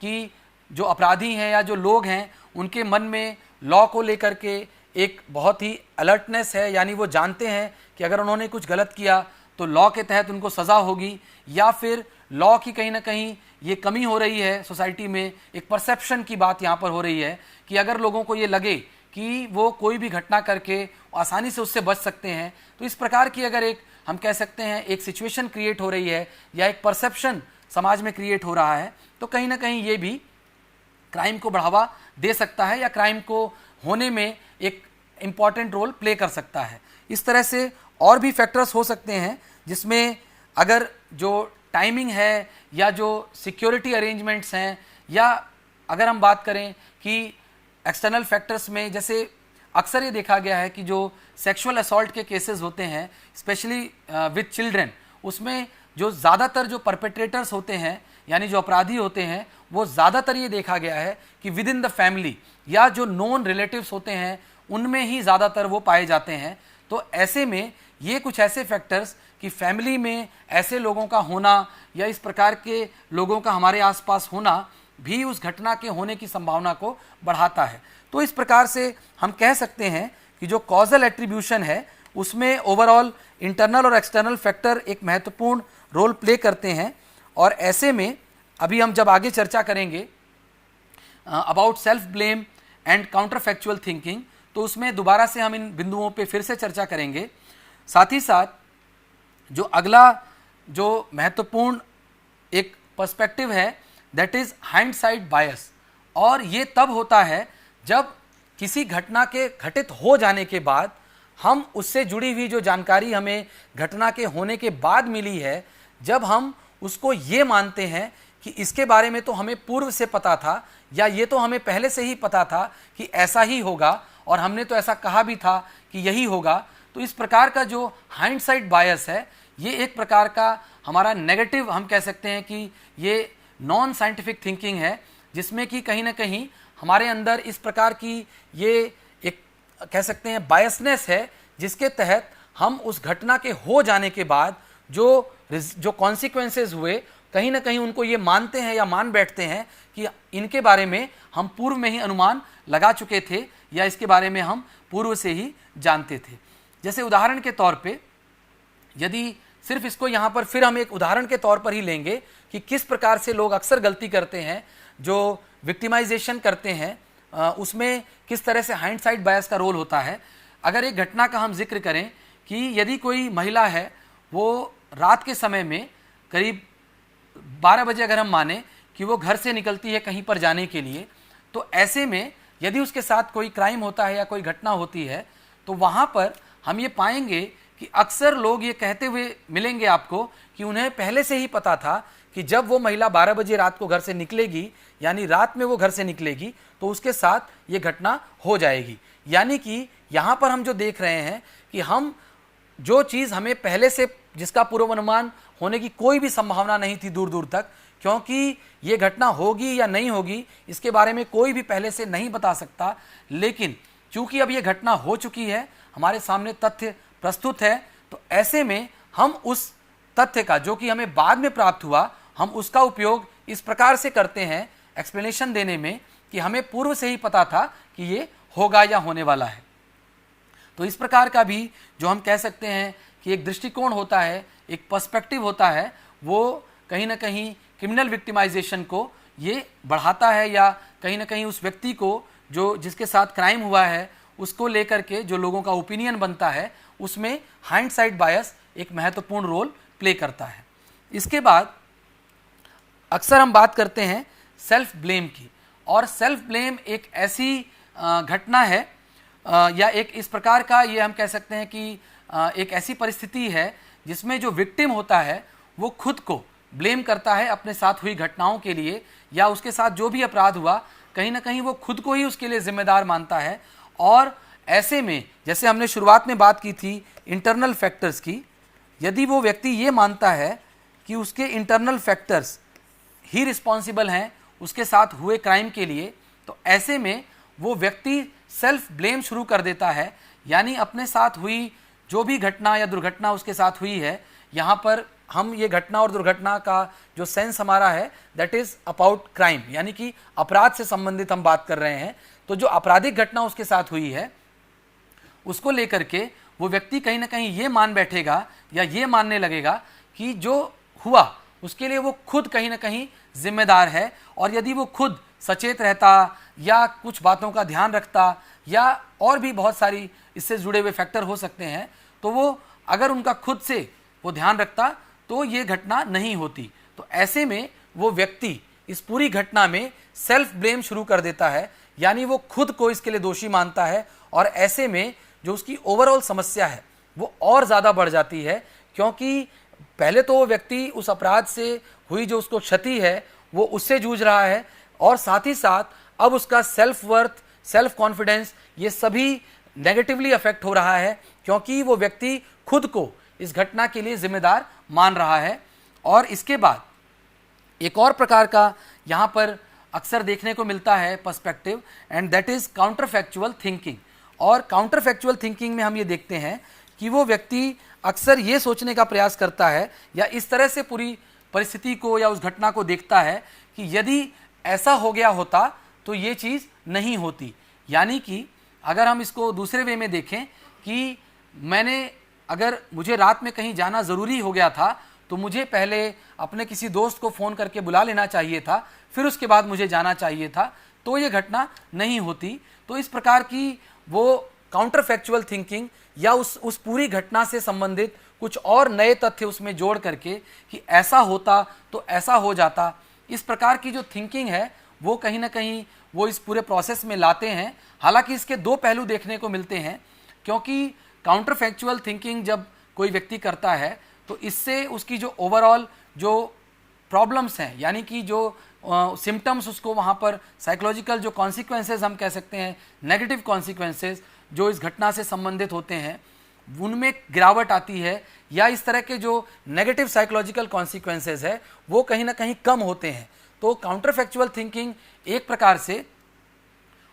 कि जो अपराधी हैं या जो लोग हैं उनके मन में लॉ को लेकर के एक बहुत ही अलर्टनेस है, यानी वो जानते हैं कि अगर उन्होंने कुछ गलत किया तो लॉ के तहत उनको सज़ा होगी, या फिर लॉ की कहीं ना कहीं ये कमी हो रही है सोसाइटी में। एक परसेप्शन की बात यहाँ पर हो रही है कि अगर लोगों को ये लगे कि वो कोई भी घटना करके आसानी से उससे बच सकते हैं, तो इस प्रकार की अगर एक हम कह सकते हैं एक सिचुएशन क्रिएट हो रही है या एक परसेप्शन समाज में क्रिएट हो रहा है, तो कहीं ना कहीं ये भी क्राइम को बढ़ावा दे सकता है या क्राइम को होने में एक इम्पॉर्टेंट रोल प्ले कर सकता है। इस तरह से और भी फैक्टर्स हो सकते हैं, जिसमें अगर जो टाइमिंग है या जो सिक्योरिटी अरेंजमेंट्स हैं, या अगर हम बात करें कि एक्सटर्नल फैक्टर्स में जैसे अक्सर ये देखा गया है कि जो सेक्सुअल असॉल्ट के केसेस होते हैं स्पेशली विद चिल्ड्रेन, उसमें जो ज़्यादातर जो परपेट्रेटर्स होते हैं यानी जो अपराधी होते हैं, वो ज़्यादातर ये देखा गया है कि विद इन द फैमिली या जो नॉन रिलेटिव्स होते हैं उनमें ही ज़्यादातर वो पाए जाते हैं। तो ऐसे में ये कुछ ऐसे फैक्टर्स कि फैमिली में ऐसे लोगों का होना या इस प्रकार के लोगों का हमारे आसपास होना भी उस घटना के होने की संभावना को बढ़ाता है। तो इस प्रकार से हम कह सकते हैं कि जो कॉजल एट्रीब्यूशन है उसमें ओवरऑल इंटरनल और एक्सटर्नल फैक्टर एक महत्वपूर्ण रोल प्ले करते हैं। और ऐसे में अभी हम जब आगे चर्चा करेंगे about self blame and counter factual thinking, तो उसमें दोबारा से हम इन बिंदुओं पे फिर से चर्चा करेंगे। साथ ही साथ जो अगला जो महत्वपूर्ण एक पर्सपेक्टिव है दैट इज हाइंडसाइट बायस, और ये तब होता है जब किसी घटना के घटित हो जाने के बाद हम उससे जुड़ी हुई जो जानकारी हमें घटना के होने के बाद मिली है, जब हम उसको ये मानते हैं कि इसके बारे में तो हमें पूर्व से पता था या ये तो हमें पहले से ही पता था कि ऐसा ही होगा और हमने तो ऐसा कहा भी था कि यही होगा। तो इस प्रकार का जो हाइंडसाइट बायस है ये एक प्रकार का हमारा नेगेटिव हम कह सकते हैं कि ये नॉन साइंटिफिक थिंकिंग है, जिसमें कि कहीं ना कहीं हमारे अंदर इस प्रकार की ये एक कह सकते हैं बायसनेस है, जिसके तहत हम उस घटना के हो जाने के बाद जो कॉन्सिक्वेंसेस हुए कहीं ना कहीं उनको ये मानते हैं या मान बैठते हैं कि इनके बारे में हम पूर्व में ही अनुमान लगा चुके थे या इसके बारे में हम पूर्व से ही जानते थे। जैसे उदाहरण के तौर पे यदि सिर्फ इसको यहाँ पर फिर हम एक उदाहरण के तौर पर ही लेंगे कि किस प्रकार से लोग अक्सर गलती करते हैं, जो विक्टिमाइजेशन करते हैं उसमें किस तरह से हाइंडसाइट बायस का रोल होता है। अगर एक घटना का हम जिक्र करें कि यदि कोई महिला है वो रात के समय में करीब 12 बजे अगर हम माने कि वो घर से निकलती है कहीं पर जाने के लिए, तो ऐसे में यदि उसके साथ कोई क्राइम होता है या कोई घटना होती है तो वहाँ पर हम ये पाएंगे कि अक्सर लोग ये कहते हुए मिलेंगे आपको कि उन्हें पहले से ही पता था कि जब वो महिला 12 बजे रात को घर से निकलेगी, यानी रात में वो घर से निकलेगी, तो उसके साथ ये घटना हो जाएगी। यानी कि यहाँ पर हम जो देख रहे हैं कि हम जो चीज़ हमें पहले से जिसका पूर्वानुमान होने की कोई भी संभावना नहीं थी दूर दूर तक, क्योंकि ये घटना होगी या नहीं होगी इसके बारे में कोई भी पहले से नहीं बता सकता, लेकिन चूंकि अब ये घटना हो चुकी है, हमारे सामने तथ्य प्रस्तुत है, तो ऐसे में हम उस तथ्य का जो कि हमें बाद में प्राप्त हुआ, हम उसका उपयोग इस प्रकार से करते हैं एक्सप्लेनेशन देने में कि हमें पूर्व से ही पता था कि ये होगा या होने वाला है। तो इस प्रकार का भी जो हम कह सकते हैं कि एक दृष्टिकोण होता है, एक पर्सपेक्टिव होता है, वो कहीं ना कहीं क्रिमिनल विक्टिमाइजेशन को ये बढ़ाता है, या कहीं ना कहीं उस व्यक्ति को जो जिसके साथ क्राइम हुआ है उसको लेकर के जो लोगों का ओपिनियन बनता है उसमें हाइंडसाइट बायस एक महत्वपूर्ण रोल प्ले करता है। इसके बाद अक्सर हम बात करते हैं सेल्फ ब्लेम की, और सेल्फ ब्लेम एक ऐसी घटना है या एक इस प्रकार का, ये हम कह सकते हैं कि एक ऐसी परिस्थिति है जिसमें जो विक्टिम होता है वो खुद को ब्लेम करता है अपने साथ हुई घटनाओं के लिए, या उसके साथ जो भी अपराध हुआ कहीं ना कहीं वो खुद को ही उसके लिए जिम्मेदार मानता है। और ऐसे में जैसे हमने शुरुआत में बात की थी इंटरनल फैक्टर्स की, यदि वो व्यक्ति ये मानता है कि उसके इंटरनल फैक्टर्स ही रिस्पॉन्सिबल हैं उसके साथ हुए क्राइम के लिए, तो ऐसे में वो व्यक्ति सेल्फ ब्लेम शुरू कर देता है, यानी अपने साथ हुई जो भी घटना या दुर्घटना उसके साथ हुई है, यहाँ पर हम ये घटना और दुर्घटना का जो सेंस हमारा है दैट इज अबाउट क्राइम, यानी कि अपराध से संबंधित हम बात कर रहे हैं। तो जो आपराधिक घटना उसके साथ हुई है उसको लेकर के वो व्यक्ति कहीं ना कहीं ये मान बैठेगा या ये मानने लगेगा कि जो हुआ उसके लिए वो खुद कहीं ना कहीं जिम्मेदार है, और यदि वो खुद सचेत रहता या कुछ बातों का ध्यान रखता या और भी बहुत सारी इससे जुड़े हुए फैक्टर हो सकते हैं, तो वो अगर उनका खुद से वो ध्यान रखता तो ये घटना नहीं होती। तो ऐसे में वो व्यक्ति इस पूरी घटना में सेल्फ ब्लेम शुरू कर देता है, यानी वो खुद को इसके लिए दोषी मानता है, और ऐसे में जो उसकी ओवरऑल समस्या है वो और ज़्यादा बढ़ जाती है, क्योंकि पहले तो वो व्यक्ति उस अपराध से हुई जो उसको क्षति है वो उससे जूझ रहा है, और साथ ही साथ अब उसका सेल्फ वर्थ, सेल्फ कॉन्फिडेंस ये सभी नेगेटिवली अफेक्ट हो रहा है, क्योंकि वो व्यक्ति खुद को इस घटना के लिए जिम्मेदार मान रहा है। और इसके बाद एक और प्रकार का यहाँ पर अक्सर देखने को मिलता है perspective, and that is counter factual thinking. और काउंटर फैक्चुअल थिंकिंग में हम ये देखते हैं कि वो व्यक्ति अक्सर ये सोचने का प्रयास करता है या इस तरह से पूरी परिस्थिति को या उस घटना को देखता है कि यदि ऐसा हो गया होता तो ये चीज़ नहीं होती। यानी कि अगर हम इसको दूसरे वे में देखें कि अगर मुझे रात में कहीं जाना ज़रूरी हो गया था तो मुझे पहले अपने किसी दोस्त को फ़ोन करके बुला लेना चाहिए था, फिर उसके बाद मुझे जाना चाहिए था, तो ये घटना नहीं होती। तो इस प्रकार की वो काउंटर फैक्चुअल थिंकिंग या उस पूरी घटना से संबंधित कुछ और नए तथ्य उसमें जोड़ करके कि ऐसा होता तो ऐसा हो जाता, इस प्रकार की जो थिंकिंग है वो कहीं ना कहीं वो इस पूरे प्रोसेस में लाते हैं। हालांकि इसके दो पहलू देखने को मिलते हैं, क्योंकि काउंटर फैक्चुअल थिंकिंग जब कोई व्यक्ति करता है तो इससे उसकी जो ओवरऑल जो प्रॉब्लम्स हैं, यानी कि जो सिम्टम्स उसको वहाँ पर साइकोलॉजिकल जो कॉन्सिक्वेंसेज हम कह सकते हैं, नेगेटिव कॉन्सिक्वेंसेज जो इस घटना से संबंधित होते हैं उनमें गिरावट आती है, या इस तरह के जो नेगेटिव साइकोलॉजिकल कॉन्सिक्वेंसेज है वो कहीं ना कहीं कम होते हैं। तो काउंटर फैक्चुअल थिंकिंग एक प्रकार से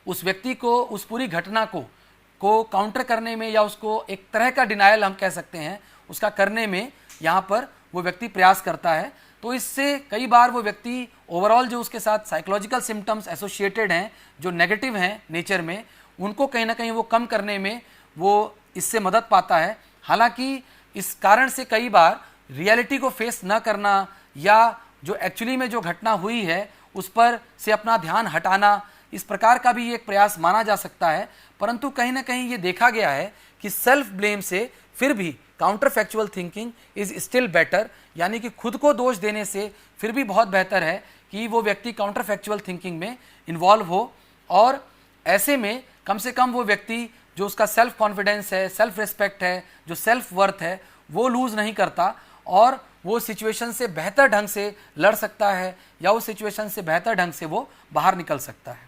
उस व्यक्ति को उस पूरी घटना को काउंटर करने में, या उसको एक तरह का डिनायल हम कह सकते हैं उसका करने में यहाँ पर वो व्यक्ति प्रयास करता है। तो इससे कई बार वो व्यक्ति ओवरऑल जो उसके साथ साइकोलॉजिकल सिम्टम्स एसोसिएटेड हैं जो नेगेटिव हैं नेचर में, उनको कहीं ना कहीं वो कम करने में वो इससे मदद पाता है। हालांकि इस कारण से कई बार रियलिटी को फेस न करना या जो एक्चुअली में जो घटना हुई है उस पर से अपना ध्यान हटाना, इस प्रकार का भी एक प्रयास माना जा सकता है। परंतु कहीं ना कहीं ये देखा गया है कि सेल्फ ब्लेम से फिर भी counter factual thinking is still better, यानी कि खुद को दोष देने से फिर भी बहुत बेहतर है कि वो व्यक्ति काउंटर फैक्चुअल थिंकिंग में इन्वॉल्व हो, और ऐसे में कम से कम वो व्यक्ति जो उसका सेल्फ कॉन्फिडेंस है, सेल्फ रिस्पेक्ट है, जो सेल्फ वर्थ है वो लूज़ नहीं करता, और वो सिचुएशन से बेहतर ढंग से लड़ सकता है या उस सिचुएशन से बेहतर ढंग से वो बाहर निकल सकता है।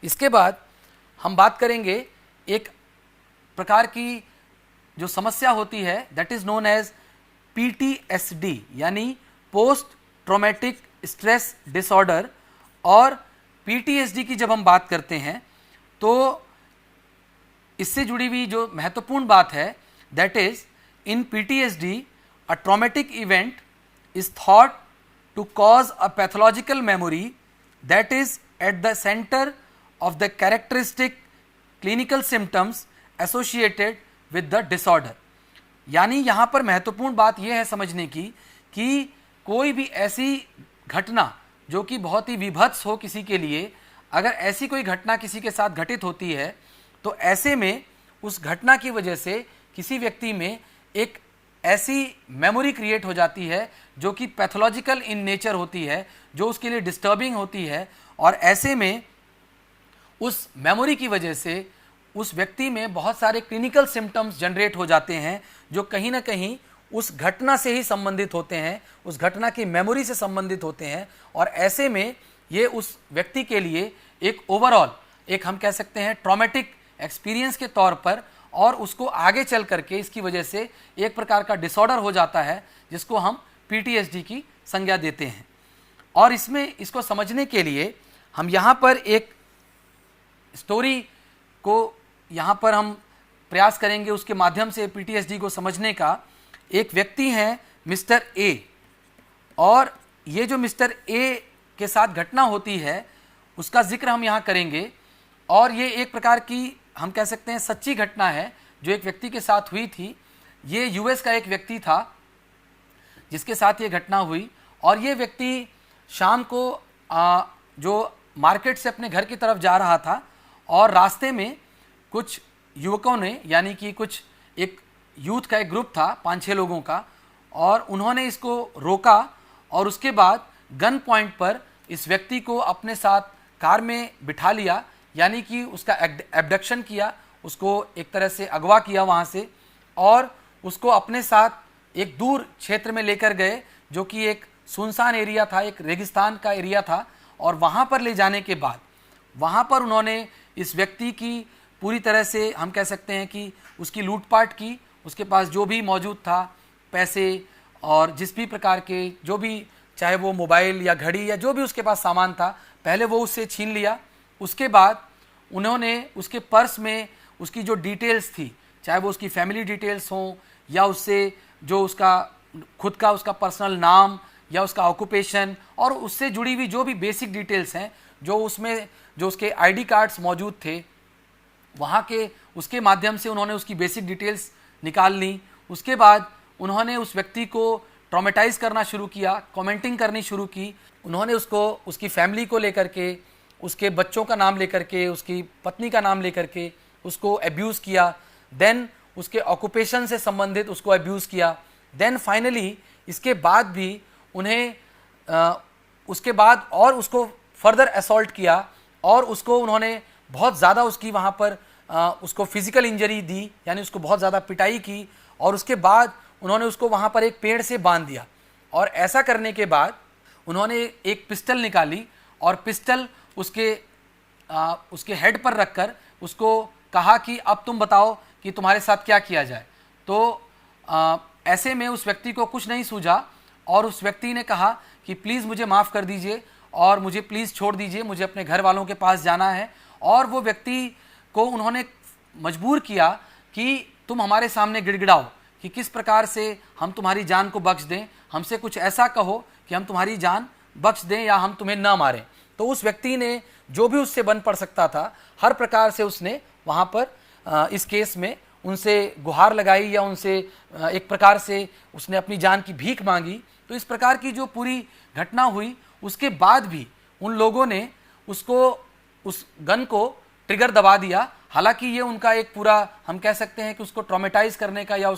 इसके बाद हम बात करेंगे एक प्रकार की जो समस्या होती है that is known as PTSD, यानी पोस्ट ट्रॉमेटिक स्ट्रेस डिसऑर्डर। और PTSD की जब हम बात करते हैं तो इससे जुड़ी हुई जो महत्वपूर्ण बात है that is in PTSD a traumatic event is thought to cause a pathological memory that is at the center of the characteristic clinical symptoms associated with the disorder। यानी यहाँ पर महत्वपूर्ण बात यह है समझने की कि कोई भी ऐसी घटना जो कि बहुत ही विभत्स हो किसी के लिए, अगर ऐसी कोई घटना किसी के साथ घटित होती है तो ऐसे में उस घटना की वजह से किसी व्यक्ति में एक ऐसी मेमोरी क्रिएट हो जाती है जो कि पैथोलॉजिकल इन नेचर होती है, जो उसके लिए डिस्टर्बिंग होती है, और ऐसे में उस मेमोरी की वजह से उस व्यक्ति में बहुत सारे क्लिनिकल सिम्टम्स जनरेट हो जाते हैं जो कहीं ना कहीं उस घटना से ही संबंधित होते हैं, उस घटना की मेमोरी से संबंधित होते हैं। और ऐसे में ये उस व्यक्ति के लिए एक ओवरऑल एक हम कह सकते हैं ट्रॉमेटिक एक्सपीरियंस के तौर पर, और उसको आगे चल करके इसकी वजह से एक प्रकार का डिसऑर्डर हो जाता है जिसको हम PTSD की संज्ञा देते हैं। और इसमें इसको समझने के लिए हम यहाँ पर एक स्टोरी को यहाँ पर हम प्रयास करेंगे उसके माध्यम से PTSD को समझने का। एक व्यक्ति हैं मिस्टर ए, और ये जो मिस्टर ए के साथ घटना होती है उसका जिक्र हम यहाँ करेंगे, और ये एक प्रकार की हम कह सकते हैं सच्ची घटना है जो एक व्यक्ति के साथ हुई थी। ये US का एक व्यक्ति था जिसके साथ ये घटना हुई, और ये व्यक्ति शाम को जो मार्केट से अपने घर की तरफ जा रहा था, और रास्ते में कुछ युवकों ने, यानी कि कुछ एक यूथ का एक ग्रुप था 5-6 लोगों का, और उन्होंने इसको रोका और उसके बाद गन पॉइंट पर इस व्यक्ति को अपने साथ कार में बिठा लिया, यानी कि उसका एब्डक्शन किया, उसको एक तरह से अगवा किया वहाँ से, और उसको अपने साथ एक दूर क्षेत्र में लेकर गए जो कि एक सुनसान एरिया था, एक रेगिस्तान का एरिया था। और वहाँ पर ले जाने के बाद वहाँ पर उन्होंने इस व्यक्ति की पूरी तरह से हम कह सकते हैं कि उसकी लूटपाट की, उसके पास जो भी मौजूद था पैसे और जिस भी प्रकार के जो भी, चाहे वो मोबाइल या घड़ी या जो भी उसके पास सामान था, पहले वो उससे छीन लिया। उसके बाद उन्होंने उसके पर्स में उसकी जो डिटेल्स थी, चाहे वो उसकी फैमिली डिटेल्स हों या उससे जो उसका खुद का उसका पर्सनल नाम या उसका ऑक्यूपेशन और उससे जुड़ी हुई जो भी बेसिक डिटेल्स हैं, जो उसमें जो उसके आईडी कार्ड्स मौजूद थे, वहाँ के उसके माध्यम से उन्होंने उसकी बेसिक डिटेल्स निकाल ली। उसके बाद उन्होंने उस व्यक्ति को ट्रॉमेटाइज़ करना शुरू किया, कमेंटिंग करनी शुरू की। उन्होंने उसको उसकी फैमिली को लेकर के, उसके बच्चों का नाम लेकर के, उसकी पत्नी का नाम लेकर के उसको अब्यूज़ किया। देन उसके ऑक्यूपेशन से संबंधित उसको अब्यूज़ किया। देन फाइनली इसके बाद भी उन्हें उसके बाद और उसको फर्दर असॉल्ट किया, और उसको उन्होंने बहुत ज़्यादा उसकी वहाँ पर उसको फिज़िकल इंजरी दी, यानी उसको बहुत ज़्यादा पिटाई की। और उसके बाद उन्होंने उसको वहाँ पर एक पेड़ से बांध दिया, और ऐसा करने के बाद उन्होंने एक पिस्टल निकाली और पिस्टल उसके हेड पर रखकर उसको कहा कि अब तुम बताओ कि तुम्हारे साथ क्या किया जाए। तो ऐसे में उस व्यक्ति को कुछ नहीं सूझा, और उस व्यक्ति ने कहा कि प्लीज़ मुझे माफ़ कर दीजिए और मुझे प्लीज़ छोड़ दीजिए, मुझे अपने घर वालों के पास जाना है। और वो व्यक्ति को उन्होंने मजबूर किया कि तुम हमारे सामने गिड़गिड़ाओ कि किस प्रकार से हम तुम्हारी जान को बख्श दें, हमसे कुछ ऐसा कहो कि हम तुम्हारी जान बख्श दें या हम तुम्हें न मारें। तो उस व्यक्ति ने जो भी उससे बन पड़ सकता था, हर प्रकार से उसने वहाँ पर इस केस में उनसे गुहार लगाई या उनसे एक प्रकार से उसने अपनी जान की भीख मांगी। तो इस प्रकार की जो पूरी घटना हुई, उसके बाद भी उन लोगों ने उसको उस गन को ट्रिगर दबा दिया। हालांकि ये उनका एक पूरा हम कह सकते हैं कि उसको ट्रॉमेटाइज करने का या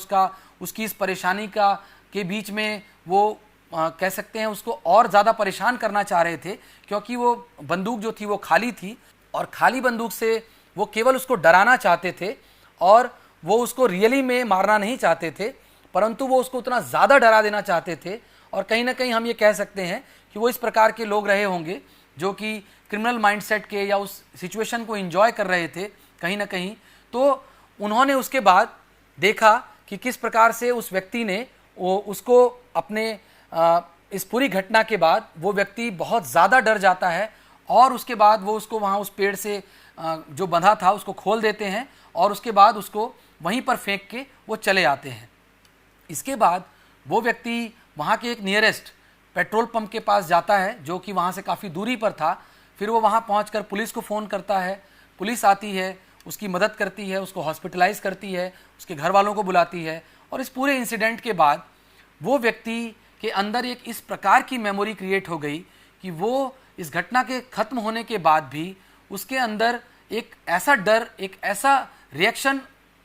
उसकी इस परेशानी का के बीच में वो कह सकते हैं उसको और ज़्यादा परेशान करना चाह रहे थे, क्योंकि वो बंदूक जो थी वो खाली थी, और खाली बंदूक से वो केवल उसको डराना चाहते थे, और वो उसको रियली में मारना नहीं चाहते थे, परंतु वो उसको उतना ज़्यादा डरा देना चाहते थे। और कहीं ना कहीं हम ये कह सकते हैं कि वो इस प्रकार के लोग रहे होंगे जो कि क्रिमिनल माइंडसेट के या उस सिचुएशन को एंजॉय कर रहे थे कहीं ना कहीं। तो उन्होंने उसके बाद देखा कि किस प्रकार से उस व्यक्ति ने उसको अपने इस पूरी घटना के बाद वो व्यक्ति बहुत ज़्यादा डर जाता है, और उसके बाद वो उसको वहाँ उस पेड़ से जो बंधा था उसको खोल देते हैं, और उसके बाद उसको वहीं पर फेंक के वो चले आते हैं। इसके बाद वो व्यक्ति वहाँ के एक नियरेस्ट पेट्रोल पंप के पास जाता है जो कि वहाँ से काफ़ी दूरी पर था। फिर वो वहाँ पहुँचकर पुलिस को फ़ोन करता है, पुलिस आती है, उसकी मदद करती है, उसको हॉस्पिटलाइज़ करती है, उसके घर वालों को बुलाती है, और इस पूरे इंसिडेंट के बाद वो व्यक्ति के अंदर एक इस प्रकार की मेमोरी क्रिएट हो गई कि वो इस घटना के खत्म होने के बाद भी उसके अंदर एक ऐसा डर, एक ऐसा रिएक्शन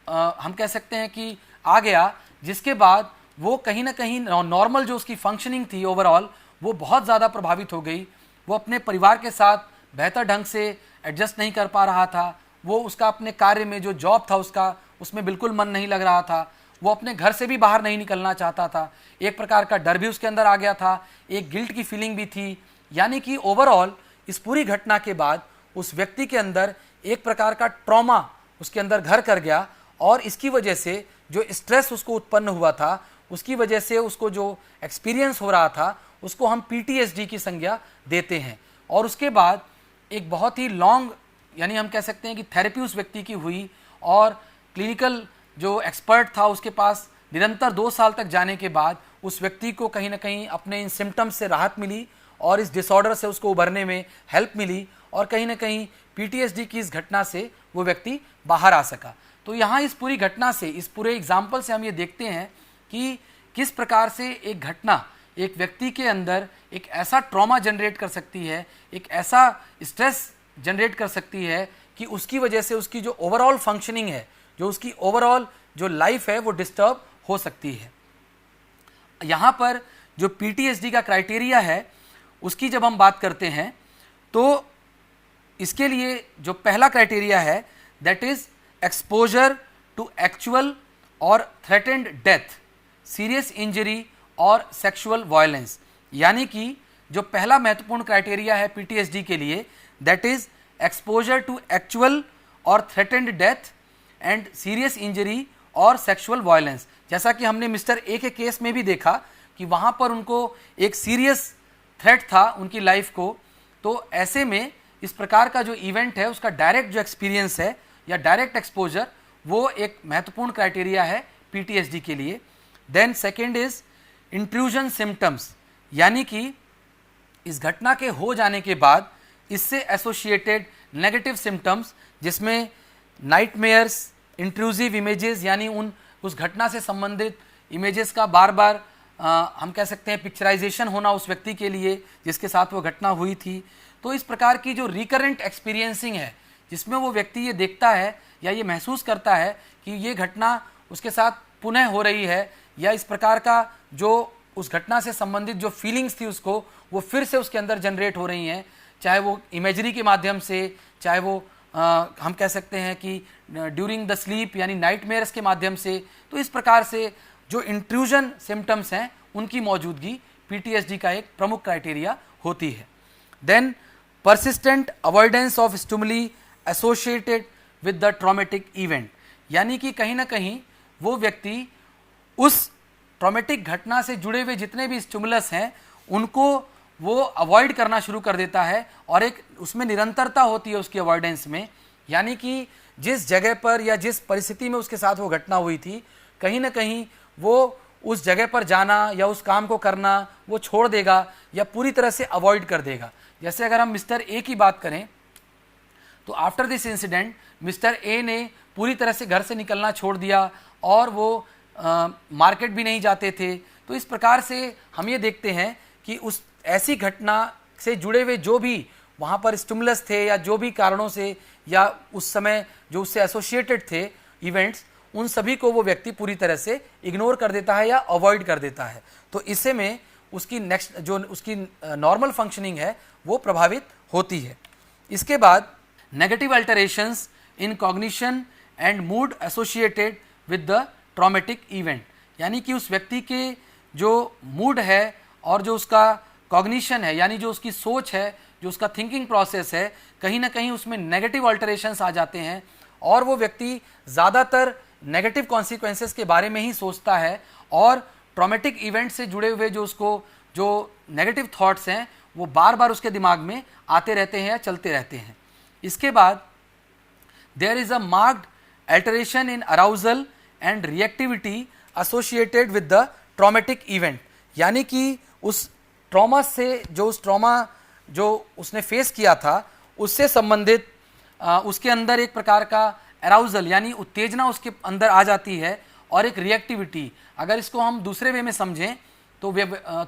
हम कह सकते हैं कि आ गया, जिसके बाद वो कहीं ना कहीं नॉर्मल जो उसकी फंक्शनिंग थी ओवरऑल वो बहुत ज़्यादा प्रभावित हो गई। वो अपने परिवार के साथ बेहतर ढंग से एडजस्ट नहीं कर पा रहा था। वो उसका अपने कार्य में जो जॉब था उसका, उसमें बिल्कुल मन नहीं लग रहा था। वो अपने घर से भी बाहर नहीं निकलना चाहता था। एक प्रकार का डर भी उसके अंदर आ गया था, एक गिल्ट की फीलिंग भी थी। यानी कि ओवरऑल इस पूरी घटना के बाद उस व्यक्ति के अंदर एक प्रकार का ट्रॉमा उसके अंदर घर कर गया, और इसकी वजह से जो स्ट्रेस उसको उत्पन्न हुआ था, उसकी वजह से उसको जो एक्सपीरियंस हो रहा था उसको हम PTSD की संज्ञा देते हैं। और उसके बाद एक बहुत ही लॉन्ग, यानी हम कह सकते हैं कि थेरेपी उस व्यक्ति की हुई, और क्लिनिकल जो एक्सपर्ट था उसके पास निरंतर 2 साल तक जाने के बाद उस व्यक्ति को कहीं ना कहीं अपने इन सिम्टम्स से राहत मिली और इस डिसऑर्डर से उसको उभरने में हेल्प मिली, और कहीं ना कहीं PTSD की इस घटना से वो व्यक्ति बाहर आ सका। तो यहाँ इस पूरी घटना से, इस पूरे एग्जाम्पल से हम ये देखते हैं कि किस प्रकार से एक घटना एक व्यक्ति के अंदर एक ऐसा ट्रॉमा जनरेट कर सकती है, एक ऐसा स्ट्रेस जनरेट कर सकती है कि उसकी वजह से उसकी जो ओवरऑल फंक्शनिंग है, जो उसकी ओवरऑल जो लाइफ है वो डिस्टर्ब हो सकती है। यहाँ पर जो PTSD का क्राइटेरिया है उसकी जब हम बात करते हैं तो इसके लिए जो पहला क्राइटेरिया है that is exposure to actual और थ्रेटेंड डेथ, सीरियस इंजरी और सेक्सुअल वायलेंस। यानी कि जो पहला महत्वपूर्ण क्राइटेरिया है PTSD के लिए that is exposure to actual और threatened death and serious injury और सेक्सुअल वायलेंस। जैसा कि हमने मिस्टर ए के केस में भी देखा कि वहाँ पर उनको एक सीरियस थ्रेट था उनकी लाइफ को। तो ऐसे में इस प्रकार का जो इवेंट है उसका डायरेक्ट जो एक्सपीरियंस है या डायरेक्ट एक्सपोजर वो एक महत्वपूर्ण क्राइटेरिया है PTSD के लिए। Then second is intrusion symptoms, यानी कि इस घटना के हो जाने के बाद इससे एसोसिएटेड नेगेटिव सिम्टम्स, जिसमें नाइटमेयर्स, इंट्रूसिव इमेजेस, यानी उस घटना से संबंधित इमेजेस का बार बार हम कह सकते हैं पिक्चराइजेशन होना उस व्यक्ति के लिए जिसके साथ वो घटना हुई थी। तो इस प्रकार की जो रिकरेंट एक्सपीरियंसिंग है जिसमें वो व्यक्ति ये देखता है या ये महसूस करता है कि ये घटना उसके साथ पुनः हो रही है, या इस प्रकार का जो उस घटना से संबंधित जो फीलिंग्स थी उसको वो फिर से उसके अंदर जनरेट हो रही हैं, चाहे वो इमेजरी के माध्यम से, चाहे वो हम कह सकते हैं कि ड्यूरिंग द स्लीप यानी नाइटमेयर्स के माध्यम से। तो इस प्रकार से जो इंट्रूजन सिम्टम्स हैं उनकी मौजूदगी PTSD का एक प्रमुख क्राइटेरिया होती है। Then persistent avoidance of stimuli associated with the traumatic event, यानी कि कहीं ना कहीं वो व्यक्ति उस ट्रॉमेटिक घटना से जुड़े हुए जितने भी स्टिमुलस हैं उनको वो अवॉइड करना शुरू कर देता है, और एक उसमें निरंतरता होती है उसकी अवॉइडेंस में। यानी कि जिस जगह पर या जिस परिस्थिति में उसके साथ वो घटना हुई थी, कहीं ना कहीं वो उस जगह पर जाना या उस काम को करना वो छोड़ देगा या पूरी तरह से अवॉइड कर देगा। जैसे अगर हम मिस्टर ए की बात करें तो after this incident mister A ने पूरी तरह से घर से निकलना छोड़ दिया और वो मार्केट भी नहीं जाते थे। तो इस प्रकार से हम ये देखते हैं कि उस ऐसी घटना से जुड़े हुए जो भी वहाँ पर स्टिमुलस थे या जो भी कारणों से या उस समय जो उससे एसोसिएटेड थे इवेंट्स, उन सभी को वो व्यक्ति पूरी तरह से इग्नोर कर देता है या अवॉइड कर देता है। तो इससे में उसकी नेक्स्ट जो उसकी नॉर्मल फंक्शनिंग है वो प्रभावित होती है। इसके बाद negative alterations in cognition and mood associated with the traumatic event, यानी कि उस व्यक्ति के जो मूड है और जो उसका कॉग्निशन है यानी जो उसकी सोच है, जो उसका थिंकिंग प्रोसेस है, कहीं ना कहीं उसमें नेगेटिव अल्टरेशंस आ जाते हैं और वो व्यक्ति ज़्यादातर नेगेटिव कॉन्सिक्वेंसेस के बारे में ही सोचता है और ट्रॉमेटिक इवेंट से जुड़े हुए जो उसको जो नेगेटिव थॉट्स हैं वो बार बार उसके दिमाग में आते रहते हैं या चलते रहते हैं। इसके बाद there is a marked alteration in arousal and reactivity associated with the traumatic event, यानी कि उस ट्रॉमा से जो उस ट्रॉमा जो उसने फेस किया था उससे संबंधित उसके अंदर एक प्रकार का अराउजल यानी उत्तेजना उसके अंदर आ जाती है और एक रिएक्टिविटी। अगर इसको हम दूसरे वे में समझें तो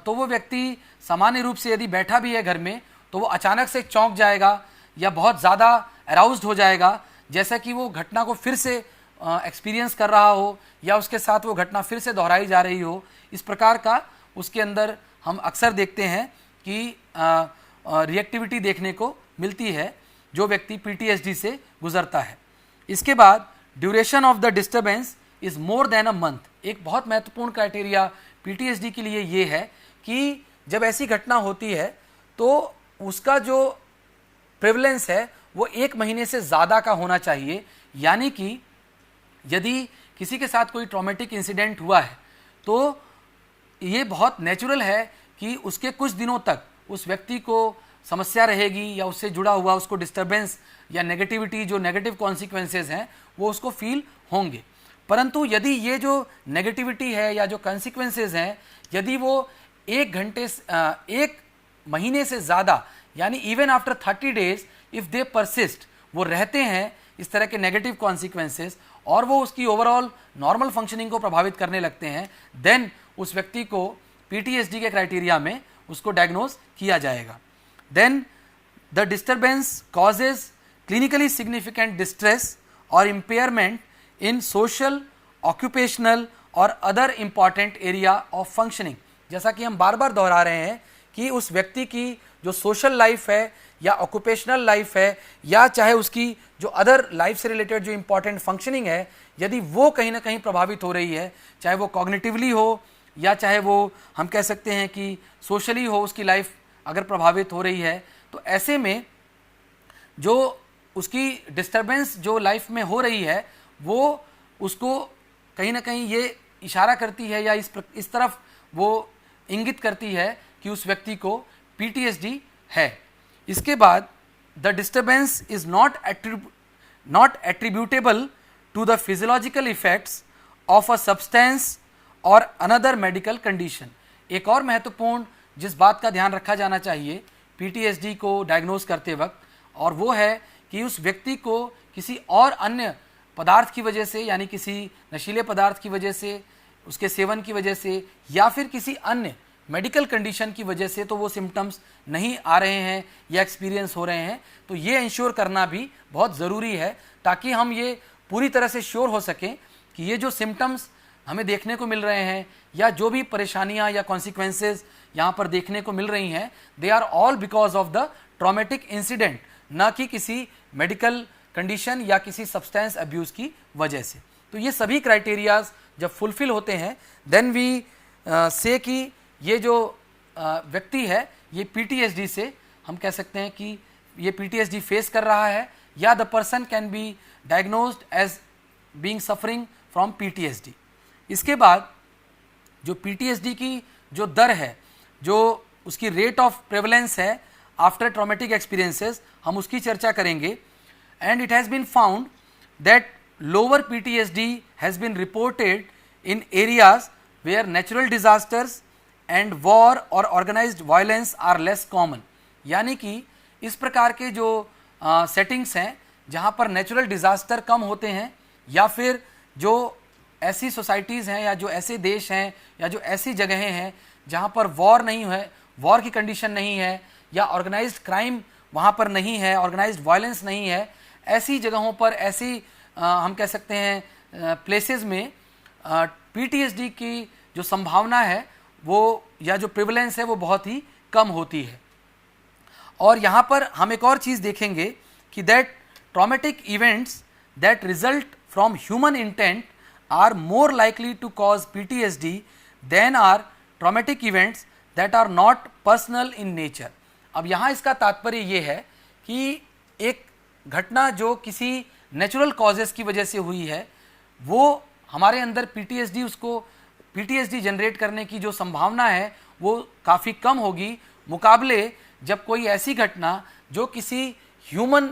वो व्यक्ति सामान्य रूप से यदि बैठा भी है घर में तो वो अचानक से चौंक जाएगा या बहुत ज़्यादा अराउज्ड हो जाएगा, जैसा कि वो घटना को फिर से एक्सपीरियंस कर रहा हो या उसके साथ वो घटना फिर से दोहराई जा रही हो। इस प्रकार का उसके अंदर हम अक्सर देखते हैं कि रिएक्टिविटी देखने को मिलती है जो व्यक्ति पीटीएसडी से गुजरता है। इसके बाद duration of the disturbance is more than a month. एक बहुत महत्वपूर्ण क्राइटेरिया पीटीएसडी के लिए ये है कि जब ऐसी घटना होती है तो उसका जो प्रेवलेंस है वो 1 महीने से ज़्यादा का होना चाहिए। यानी कि यदि किसी के साथ कोई ट्रॉमेटिक इंसिडेंट हुआ है तो ये बहुत नेचुरल है कि उसके कुछ दिनों तक उस व्यक्ति को समस्या रहेगी या उससे जुड़ा हुआ उसको डिस्टर्बेंस या नेगेटिविटी, जो नेगेटिव कॉन्सिक्वेंसेज हैं वो उसको फील होंगे। परंतु यदि ये जो नेगेटिविटी है या जो कॉन्सिक्वेंसेज हैं यदि वो 1 महीने से ज़्यादा यानी even after 30 days if they persist, वो रहते हैं इस तरह के नेगेटिव कॉन्सिक्वेंसेज और वो उसकी ओवरऑल नॉर्मल फंक्शनिंग को प्रभावित करने लगते हैं, देन उस व्यक्ति को पीटीएसडी के क्राइटेरिया में उसको डायग्नोज किया जाएगा। Then the disturbance causes clinically significant distress or impairment in social, occupational or other important area of functioning. जैसा कि हम बार बार दोहरा रहे हैं कि उस व्यक्ति की जो सोशल लाइफ है या ऑक्यूपेशनल लाइफ है या चाहे उसकी जो अदर लाइफ से रिलेटेड जो इम्पॉर्टेंट फंक्शनिंग है, यदि वो कहीं ना कहीं प्रभावित हो रही है, चाहे वो कॉग्निटिवली हो या चाहे वो हम कह सकते हैं कि सोशली हो, उसकी लाइफ अगर प्रभावित हो रही है, तो ऐसे में जो उसकी डिस्टर्बेंस जो लाइफ में हो रही है वो उसको कहीं ना कहीं ये इशारा करती है या इस तरफ वो इंगित करती है कि उस व्यक्ति को पीटीएसडी है। इसके बाद the disturbance is not attributable to the physiological effects of a substance or another medical condition. एक और महत्वपूर्ण जिस बात का ध्यान रखा जाना चाहिए पीटीएसडी को डायग्नोज करते वक्त, और वो है कि उस व्यक्ति को किसी और अन्य पदार्थ की वजह से यानी किसी नशीले पदार्थ की वजह से, उसके सेवन की वजह से या फिर किसी अन्य मेडिकल कंडीशन की वजह से तो वो सिम्टम्स नहीं आ रहे हैं या एक्सपीरियंस हो रहे हैं, तो ये इंश्योर करना भी बहुत ज़रूरी है ताकि हम ये पूरी तरह से श्योर हो सकें कि ये जो सिम्टम्स हमें देखने को मिल रहे हैं या जो भी परेशानियां या कॉन्सिक्वेंसेज यहाँ पर देखने को मिल रही हैं, they are all because of the traumatic incident, न कि किसी मेडिकल कंडीशन या किसी सब्सटेंस अब्यूज़ की वजह से। तो ये सभी क्राइटेरियाज जब फुलफिल होते हैं देन वी से कि ये जो व्यक्ति है ये पीटीएसडी से हम कह सकते हैं कि ये पीटीएसडी फेस कर रहा है या the person can be diagnosed as being suffering from PTSD. इसके बाद जो पीटीएसडी की जो दर है, जो उसकी रेट ऑफ प्रेवलेंस है आफ्टर ट्रॉमेटिक एक्सपीरियंसेस, हम उसकी चर्चा करेंगे। And it has been found that lower PTSD has been reported in areas where natural disasters and war और organised violence are less common. यानी कि इस प्रकार के जो सेटिंग्स हैं जहाँ पर नेचुरल डिजास्टर कम होते हैं या फिर जो ऐसी सोसाइटीज़ हैं या जो ऐसे देश हैं या जो ऐसी जगहें हैं जहाँ पर वॉर नहीं है, वॉर की कंडीशन नहीं है या ऑर्गेनाइज्ड क्राइम वहाँ पर नहीं है, ऑर्गेनाइज्ड वायलेंस नहीं है, ऐसी जगहों पर ऐसी हम कह सकते हैं प्लेसेस में पीटीएसडी की जो संभावना है वो या जो प्रिवलेंस है वो बहुत ही कम होती है। और यहाँ पर हम एक और चीज़ देखेंगे कि that traumatic events that result from human intent are more likely to cause PTSD than are traumatic events that are not personal in nature. अब यहाँ इसका तात्पर्य ये है कि एक घटना जो किसी नेचुरल कॉजेज़ की वजह से हुई है वो हमारे अंदर पीटीएसडी जनरेट करने की जो संभावना है वो काफ़ी कम होगी, मुकाबले जब कोई ऐसी घटना जो किसी ह्यूमन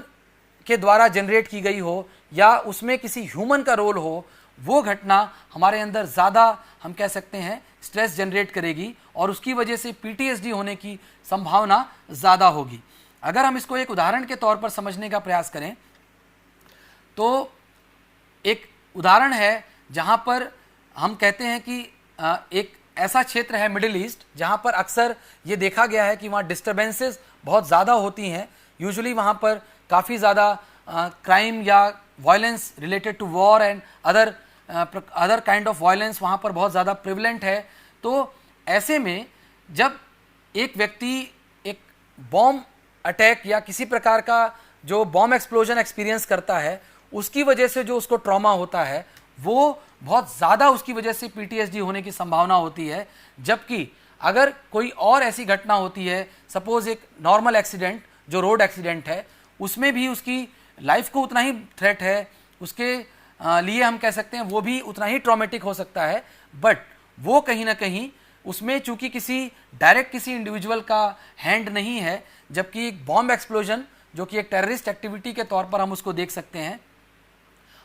के द्वारा जनरेट की गई हो या उसमें किसी ह्यूमन का रोल हो, वो घटना हमारे अंदर ज़्यादा हम कह सकते हैं स्ट्रेस जनरेट करेगी और उसकी वजह से पीटीएसडी होने की संभावना ज़्यादा होगी। अगर हम इसको एक उदाहरण के तौर पर समझने का प्रयास करें तो एक उदाहरण है जहाँ पर हम कहते हैं कि एक ऐसा क्षेत्र है मिडिल ईस्ट जहाँ पर अक्सर ये देखा गया है कि वहाँ डिस्टर्बेंसेस बहुत ज़्यादा होती हैं। यूजुअली वहाँ पर काफ़ी ज़्यादा क्राइम या violence related to war and other kind of violence वहाँ पर बहुत ज़्यादा प्रिवलेंट है। तो ऐसे में जब एक व्यक्ति एक बॉम्ब अटैक या किसी प्रकार का जो बॉम्ब एक्सप्लोजन एक्सपीरियंस करता है, उसकी वजह से जो उसको ट्रॉमा होता है वो बहुत ज़्यादा उसकी वजह से पीटीएसडी होने की संभावना होती है। जबकि अगर कोई और ऐसी घटना होती है, सपोज एक नॉर्मल एक्सीडेंट जो रोड एक्सीडेंट है, उसमें भी उसकी लाइफ को उतना ही थ्रेट है, उसके लिए हम कह सकते हैं वो भी उतना ही ट्रॉमेटिक हो सकता है, बट वो कहीं ना कहीं उसमें चूंकि किसी इंडिविजुअल का हैंड नहीं है, जबकि एक बॉम्ब एक्सप्लोजन जो कि एक टेररिस्ट एक्टिविटी के तौर पर हम उसको देख सकते हैं,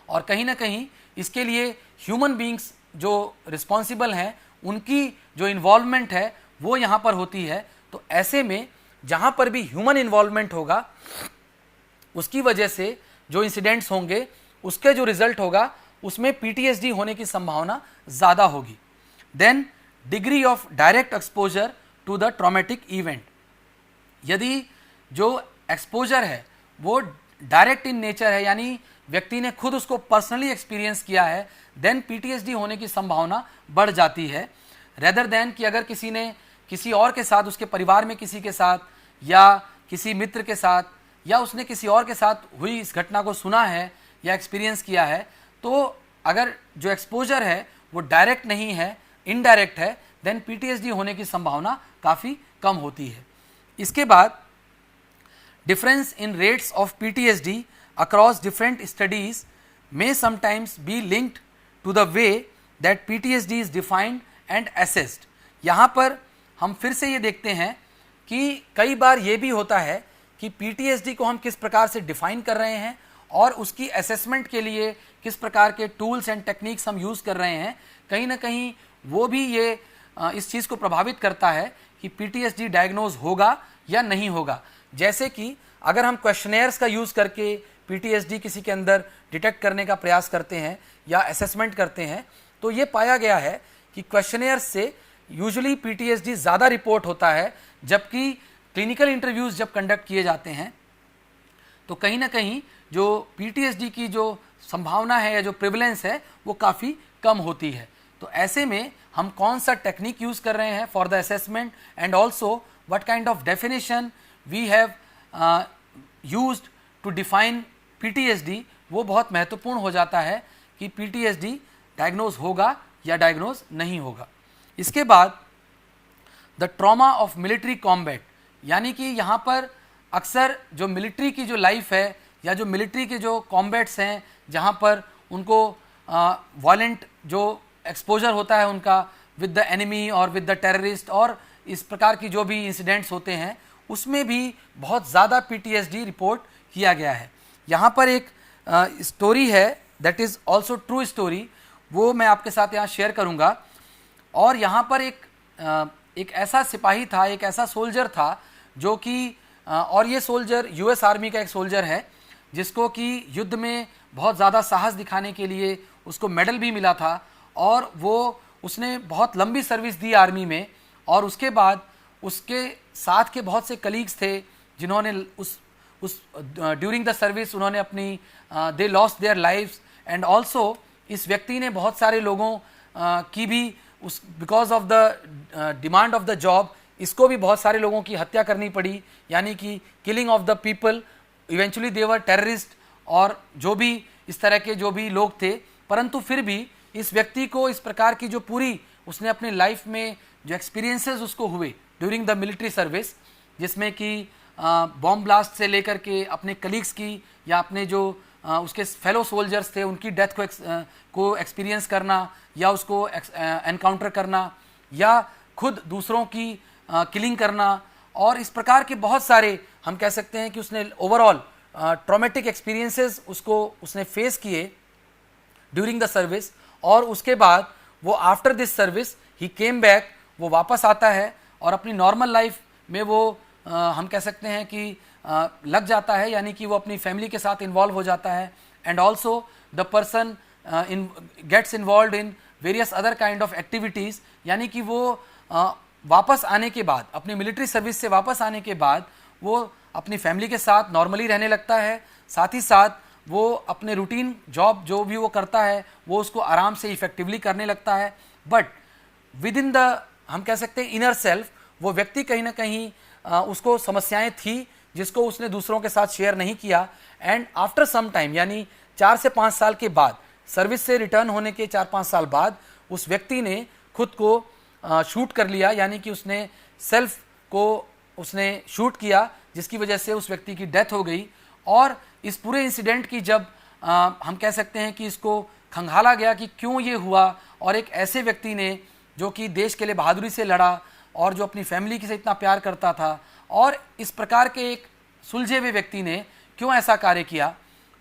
और कहीं ना कहीं इसके लिए ह्यूमन बीइंग्स जो रिस्पॉन्सिबल हैं उनकी जो इन्वॉल्वमेंट है वो यहाँ पर होती है। तो ऐसे में जहाँ पर भी ह्यूमन इन्वॉल्वमेंट होगा उसकी वजह से जो इंसिडेंट्स होंगे उसके जो रिजल्ट होगा उसमें पीटीएसडी होने की संभावना ज़्यादा होगी। Then degree of direct exposure to the traumatic event, यदि जो एक्सपोजर है वो डायरेक्ट इन नेचर है, यानी व्यक्ति ने खुद उसको पर्सनली एक्सपीरियंस किया है, देन पीटीएसडी होने की संभावना बढ़ जाती है, रेदर देन कि अगर किसी ने किसी और के साथ, उसके परिवार में किसी के साथ या किसी मित्र के साथ या उसने किसी और के साथ हुई इस घटना को सुना है या एक्सपीरियंस किया है, तो अगर जो एक्सपोजर है वो डायरेक्ट नहीं है, इनडायरेक्ट है, देन पीटीएसडी होने की संभावना काफ़ी कम होती है। इसके बाद difference in rates of PTSD across different studies may sometimes be linked to the way that PTSD is defined and assessed। यहाँ पर हम फिर से ये देखते हैं कि कई बार ये भी होता है कि PTSD को हम किस प्रकार से डिफाइन कर रहे हैं और उसकी असेसमेंट के लिए किस प्रकार के टूल्स एंड टेक्निक्स हम यूज़ कर रहे हैं, कहीं ना कहीं वो भी ये इस चीज़ को प्रभावित करता है कि PTSD डायग्नोज होगा या नहीं होगा। जैसे कि अगर हम क्वेश्चनेयर्स का यूज़ करके पीटीएसडी किसी के अंदर डिटेक्ट करने का प्रयास करते हैं या असेसमेंट करते हैं, तो ये पाया गया है कि क्वेश्चनेयर्स से यूजुअली पीटीएसडी ज़्यादा रिपोर्ट होता है, जबकि क्लिनिकल इंटरव्यूज़ जब कंडक्ट किए जाते हैं तो कहीं ना कहीं जो पीटीएसडी की जो संभावना है या जो प्रिवलेंस है वो काफ़ी कम होती है। तो ऐसे में हम कौन सा टेक्निक यूज़ कर रहे हैं for the assessment and also what kind of definition we have used to define PTSD, वो बहुत महत्वपूर्ण हो जाता है कि पीटीएसडी डायग्नोज होगा या डायग्नोज नहीं होगा। इसके बाद the trauma of military combat, यानी कि यहाँ पर अक्सर जो मिलिट्री की जो लाइफ है या जो मिलिट्री के जो कॉम्बैट्स हैं जहाँ पर उनको वायलेंट जो एक्सपोजर होता है उनका विद द एनिमी और विद द टेररिस्ट और इस प्रकार की जो भी इंसिडेंट्स होते हैं, उसमें भी बहुत ज़्यादा पीटीएसडी रिपोर्ट किया गया है। यहाँ पर एक स्टोरी है that is also true story, वो मैं आपके साथ यहाँ शेयर करूँगा। और यहाँ पर एक ऐसा सिपाही था, एक ऐसा सोल्जर था जो कि और ये सोल्जर यूएस आर्मी का एक सोल्जर है जिसको कि युद्ध में बहुत ज़्यादा साहस दिखाने के लिए उसको मेडल भी मिला था, और वो उसने बहुत लंबी सर्विस दी आर्मी में, और उसके बाद उसके साथ के बहुत से कलीग्स थे जिन्होंने उस ड्यूरिंग द सर्विस उन्होंने अपनी they lost their lives, and also इस व्यक्ति ने बहुत सारे लोगों की भी उस because of the demand of the job इसको भी बहुत सारे लोगों की हत्या करनी पड़ी, यानी कि killing of the people. Eventually they were terrorist और जो भी इस तरह के जो भी लोग थे, परंतु फिर भी इस व्यक्ति को इस प्रकार की जो पूरी उसने अपनी लाइफ में जो एक्सपीरियंसेस उसको हुए ड्यूरिंग द मिलिट्री सर्विस, जिसमें कि बॉम्ब ब्लास्ट से लेकर के अपने कलीग्स की या अपने जो उसके फेलो सोल्जर्स थे उनकी डेथ को एक्सपीरियंस करना या उसको एनकाउंटर करना या खुद दूसरों की किलिंग करना, और इस प्रकार के बहुत सारे हम कह सकते हैं कि उसने ओवरऑल ट्रॉमेटिक एक्सपीरियंसेस उसने फेस किए ड्यूरिंग द सर्विस। और उसके बाद वो after this service he came back, वो वापस आता है और अपनी नॉर्मल लाइफ में वो हम कह सकते हैं कि लग जाता है, यानी कि वो अपनी फैमिली के साथ इन्वॉल्व हो जाता है, and also the person gets involve in various other kind of activities, यानी कि वो वापस आने के बाद, अपनी मिलिट्री सर्विस से वापस आने के बाद वो अपनी फैमिली के साथ नॉर्मली रहने लगता है, साथ ही साथ वो अपने रूटीन जॉब जो भी वो करता है वो उसको आराम से इफेक्टिवली करने लगता है। बट विद इन द, हम कह सकते हैं, इनर सेल्फ, वो व्यक्ति कहीं ना कहीं उसको समस्याएं थी जिसको उसने दूसरों के साथ शेयर नहीं किया। एंड आफ्टर सम टाइम, यानी 4 से 5 साल के बाद, सर्विस से रिटर्न होने के 4-5 साल बाद, उस व्यक्ति ने खुद को शूट कर लिया, यानी कि उसने सेल्फ को उसने शूट किया, जिसकी वजह से उस व्यक्ति की डेथ हो गई। और इस पूरे इंसिडेंट की जब हम कह सकते हैं कि इसको खंगाला गया कि क्यों ये हुआ, और एक ऐसे व्यक्ति ने जो कि देश के लिए बहादुरी से लड़ा और जो अपनी फैमिली से इतना प्यार करता था, और इस प्रकार के एक सुलझे हुए व्यक्ति ने क्यों ऐसा कार्य किया,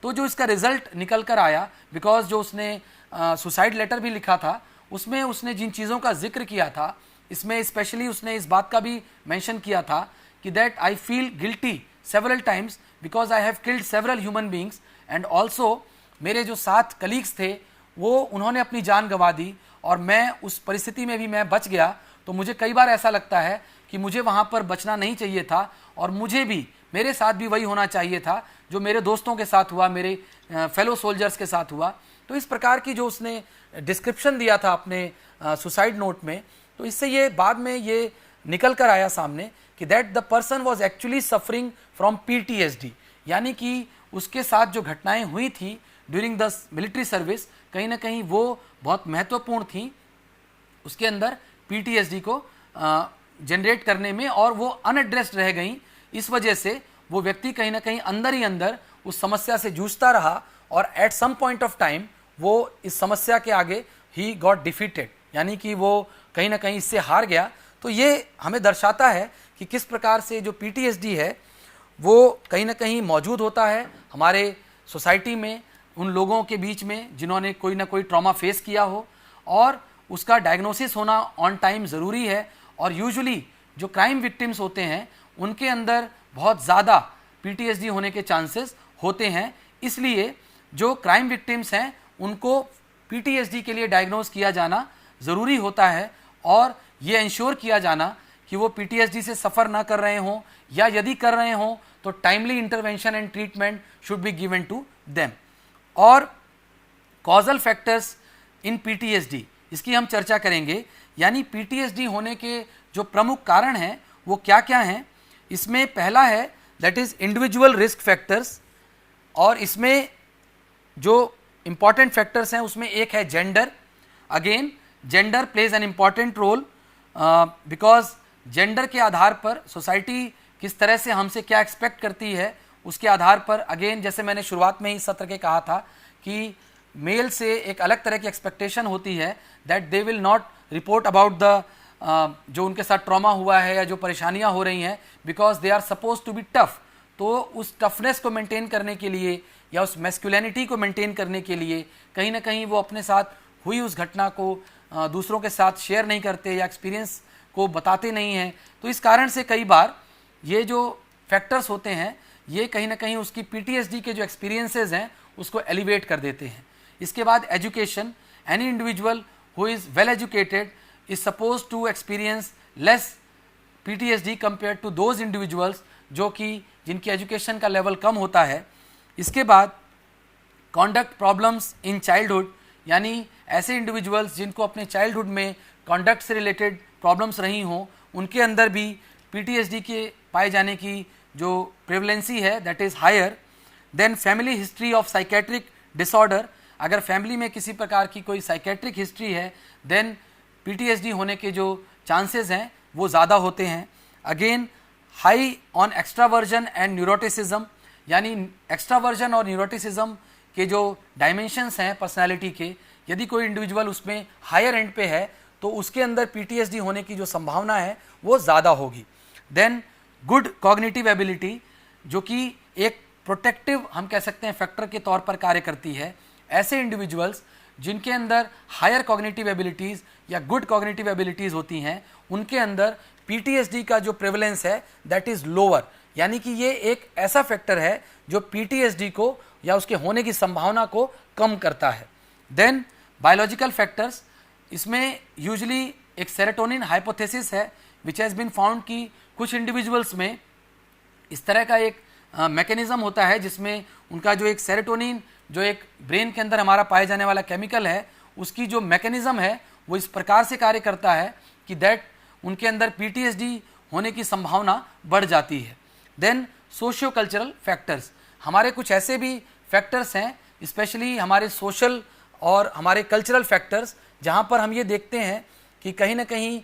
तो जो इसका रिजल्ट निकल कर आया, बिकॉज जो उसने सुसाइड लेटर भी लिखा था उसमें उसने जिन चीज़ों का जिक्र किया था, इसमें स्पेशली उसने इस बात का भी मेंशन किया था कि that I feel guilty several times because I have killed several human beings and also मेरे जो 7 कलीग्स थे वो उन्होंने अपनी जान गंवा दी, और मैं उस परिस्थिति में भी मैं बच गया। तो मुझे कई बार ऐसा लगता है कि मुझे वहाँ पर बचना नहीं चाहिए था, और मुझे भी, मेरे साथ भी वही होना चाहिए था जो मेरे दोस्तों के साथ हुआ, मेरे फेलो सोल्जर्स के साथ हुआ। तो इस प्रकार की जो उसने डिस्क्रिप्शन दिया था अपने सुसाइड नोट में, तो इससे ये बाद में ये निकल कर आया सामने कि that the person was actually suffering from PTSD, यानी कि उसके साथ जो घटनाएं हुई थी ड्यूरिंग द मिलिट्री सर्विस, कहीं ना कहीं वो बहुत महत्वपूर्ण थी उसके अंदर PTSD को जनरेट करने में, और वो अनएड्रेस्ड रह गई। इस वजह से वो व्यक्ति कहीं ना कहीं अंदर ही अंदर उस समस्या से जूझता रहा, और at some point of time वो इस समस्या के आगे ही गॉट डिफीटेड, यानी कि वो कहीं ना कहीं इससे हार गया। तो ये हमें दर्शाता है कि किस प्रकार से जो PTSD है वो कहीं ना कहीं मौजूद होता है हमारे सोसाइटी में, उन लोगों के बीच में जिन्होंने कोई ना कोई ट्रॉमा फेस किया हो, और उसका डायग्नोसिस होना ऑन टाइम ज़रूरी है। और यूजुअली जो क्राइम विक्टिम्स होते हैं उनके अंदर बहुत ज़्यादा PTSD होने के चांसेस होते हैं, इसलिए जो क्राइम विक्टिम्स हैं उनको PTSD के लिए डायग्नोज किया जाना ज़रूरी होता है, और ये इंश्योर किया जाना कि वो PTSD से सफ़र ना कर रहे हों, या यदि कर रहे हों तो timely intervention and treatment should be given to them. और कॉजल फैक्टर्स इन PTSD, इसकी हम चर्चा करेंगे, यानी PTSD होने के जो प्रमुख कारण हैं वो क्या क्या हैं। इसमें पहला है that is individual risk factors, और इसमें जो इम्पॉर्टेंट फैक्टर्स हैं उसमें एक है gender. Again gender plays an important role, because gender के आधार पर सोसाइटी किस तरह से हमसे क्या एक्सपेक्ट करती है उसके आधार पर, अगेन जैसे मैंने शुरुआत में ही सत्र के कहा था कि मेल से एक अलग तरह की एक्सपेक्टेशन होती है that they will not report about the जो उनके साथ ट्रॉमा हुआ है या जो परेशानियां हो रही हैं, because they are suppose to be tough. तो उस टफनेस को मेंटेन करने के लिए या उस मैस्कुलिनिटी को मेंटेन करने के लिए कहीं ना कहीं वो अपने साथ हुई उस घटना को दूसरों के साथ शेयर नहीं करते या एक्सपीरियंस को बताते नहीं हैं। तो इस कारण से कई बार ये जो फैक्टर्स होते हैं ये कहीं ना कहीं उसकी PTSD के जो एक्सपीरियंसेस हैं उसको एलिवेट कर देते हैं। इसके बाद education, any individual who is well educated is suppose to experience less PTSD compare to those individuals जो कि जिनकी एजुकेशन का लेवल कम होता है। इसके बाद कॉन्डक्ट प्रॉब्लम्स इन चाइल्डहुड, यानी ऐसे इंडिविजुअल्स जिनको अपने चाइल्डहुड में कॉन्डक्ट से रिलेटेड प्रॉब्लम्स रही हों, उनके अंदर भी PTSD के पाए जाने की जो प्रेवलेंसी है that is higher. Then family history of psychiatric disorder, अगर फैमिली में किसी प्रकार की कोई साइकेट्रिक हिस्ट्री है देन PTSD होने के जो चांसेस हैं वो ज़्यादा होते हैं। Again high on extraversion and neuroticism, यानी एक्स्ट्रावर्जन और न्यूरोटिसिज्म के जो डायमेंशंस हैं पर्सनालिटी के, यदि कोई इंडिविजुअल उसमें हायर एंड पे है तो उसके अंदर PTSD होने की जो संभावना है वो ज़्यादा होगी। देन गुड कॉग्निटिव एबिलिटी, जो कि एक प्रोटेक्टिव हम कह सकते हैं फैक्टर के तौर पर कार्य करती है। ऐसे इंडिविजुअल्स जिनके अंदर हायर कॉग्निटिव एबिलिटीज़ या गुड कॉग्निटिव एबिलिटीज़ होती हैं उनके अंदर PTSD का जो प्रेवलेंस है दैट इज़ लोअर, यानी कि ये एक ऐसा फैक्टर है जो PTSD को या उसके होने की संभावना को कम करता है। देन बायोलॉजिकल फैक्टर्स, इसमें यूजुअली एक सेरोटोनिन हाइपोथेसिस है विच हैज़ बीन फाउंड कि कुछ इंडिविजुअल्स में इस तरह का एक मैकेनिज्म होता है जिसमें उनका जो एक सेरोटोनिन जो एक ब्रेन के अंदर हमारा पाए जाने वाला केमिकल है उसकी जो मैकेनिज्म है वो इस प्रकार से कार्य करता है कि दैट उनके अंदर PTSD होने की संभावना बढ़ जाती है। देन सोशियो कल्चरल फैक्टर्स, हमारे कुछ ऐसे भी फैक्टर्स हैं स्पेशली हमारे सोशल और हमारे कल्चरल फैक्टर्स जहाँ पर हम ये देखते हैं कि कहीं ना कहीं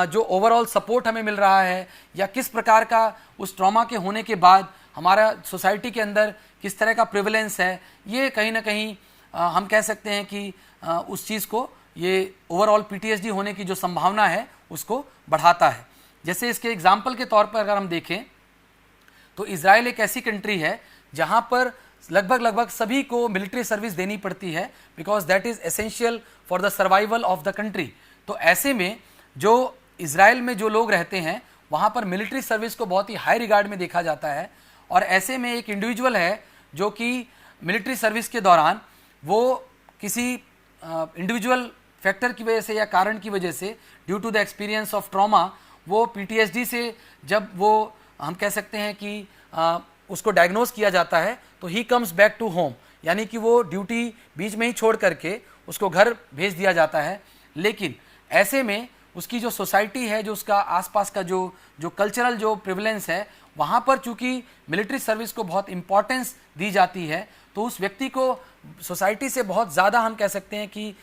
जो ओवरऑल सपोर्ट हमें मिल रहा है या किस प्रकार का उस ट्रॉमा के होने के बाद हमारा सोसाइटी के अंदर किस तरह का प्रिवलेंस है, ये कहीं ना कहीं हम कह सकते हैं कि उस चीज़ को ये ओवरऑल PTSD होने की जो संभावना है उसको बढ़ाता है। जैसे इसके एग्जाम्पल के तौर पर अगर हम देखें तो इज़राइल एक ऐसी कंट्री है जहाँ पर लगभग सभी को मिलिट्री सर्विस देनी पड़ती है because that is essential for the survival of the country. तो ऐसे में जो इज़राइल में जो लोग रहते हैं वहाँ पर मिलिट्री सर्विस को बहुत ही हाई रिगार्ड में देखा जाता है और ऐसे में एक इंडिविजुअल है जो कि मिलिट्री सर्विस के दौरान वो किसी इंडिविजुअल फैक्टर की वजह से या कारण की वजह से due to the experience of trauma वो PTSD से जब वो हम कह सकते हैं कि उसको डायग्नोज किया जाता है तो he comes back to home, यानी कि वो ड्यूटी बीच में ही छोड़ करके उसको घर भेज दिया जाता है। लेकिन ऐसे में उसकी जो सोसाइटी है, जो उसका आसपास का जो कल्चरल जो प्रिवलेंस है, वहाँ पर चूँकि मिलिट्री सर्विस को बहुत इम्पोर्टेंस दी जाती है तो उस व्यक्ति को सोसाइटी से बहुत ज़्यादा हम कह सकते हैं कि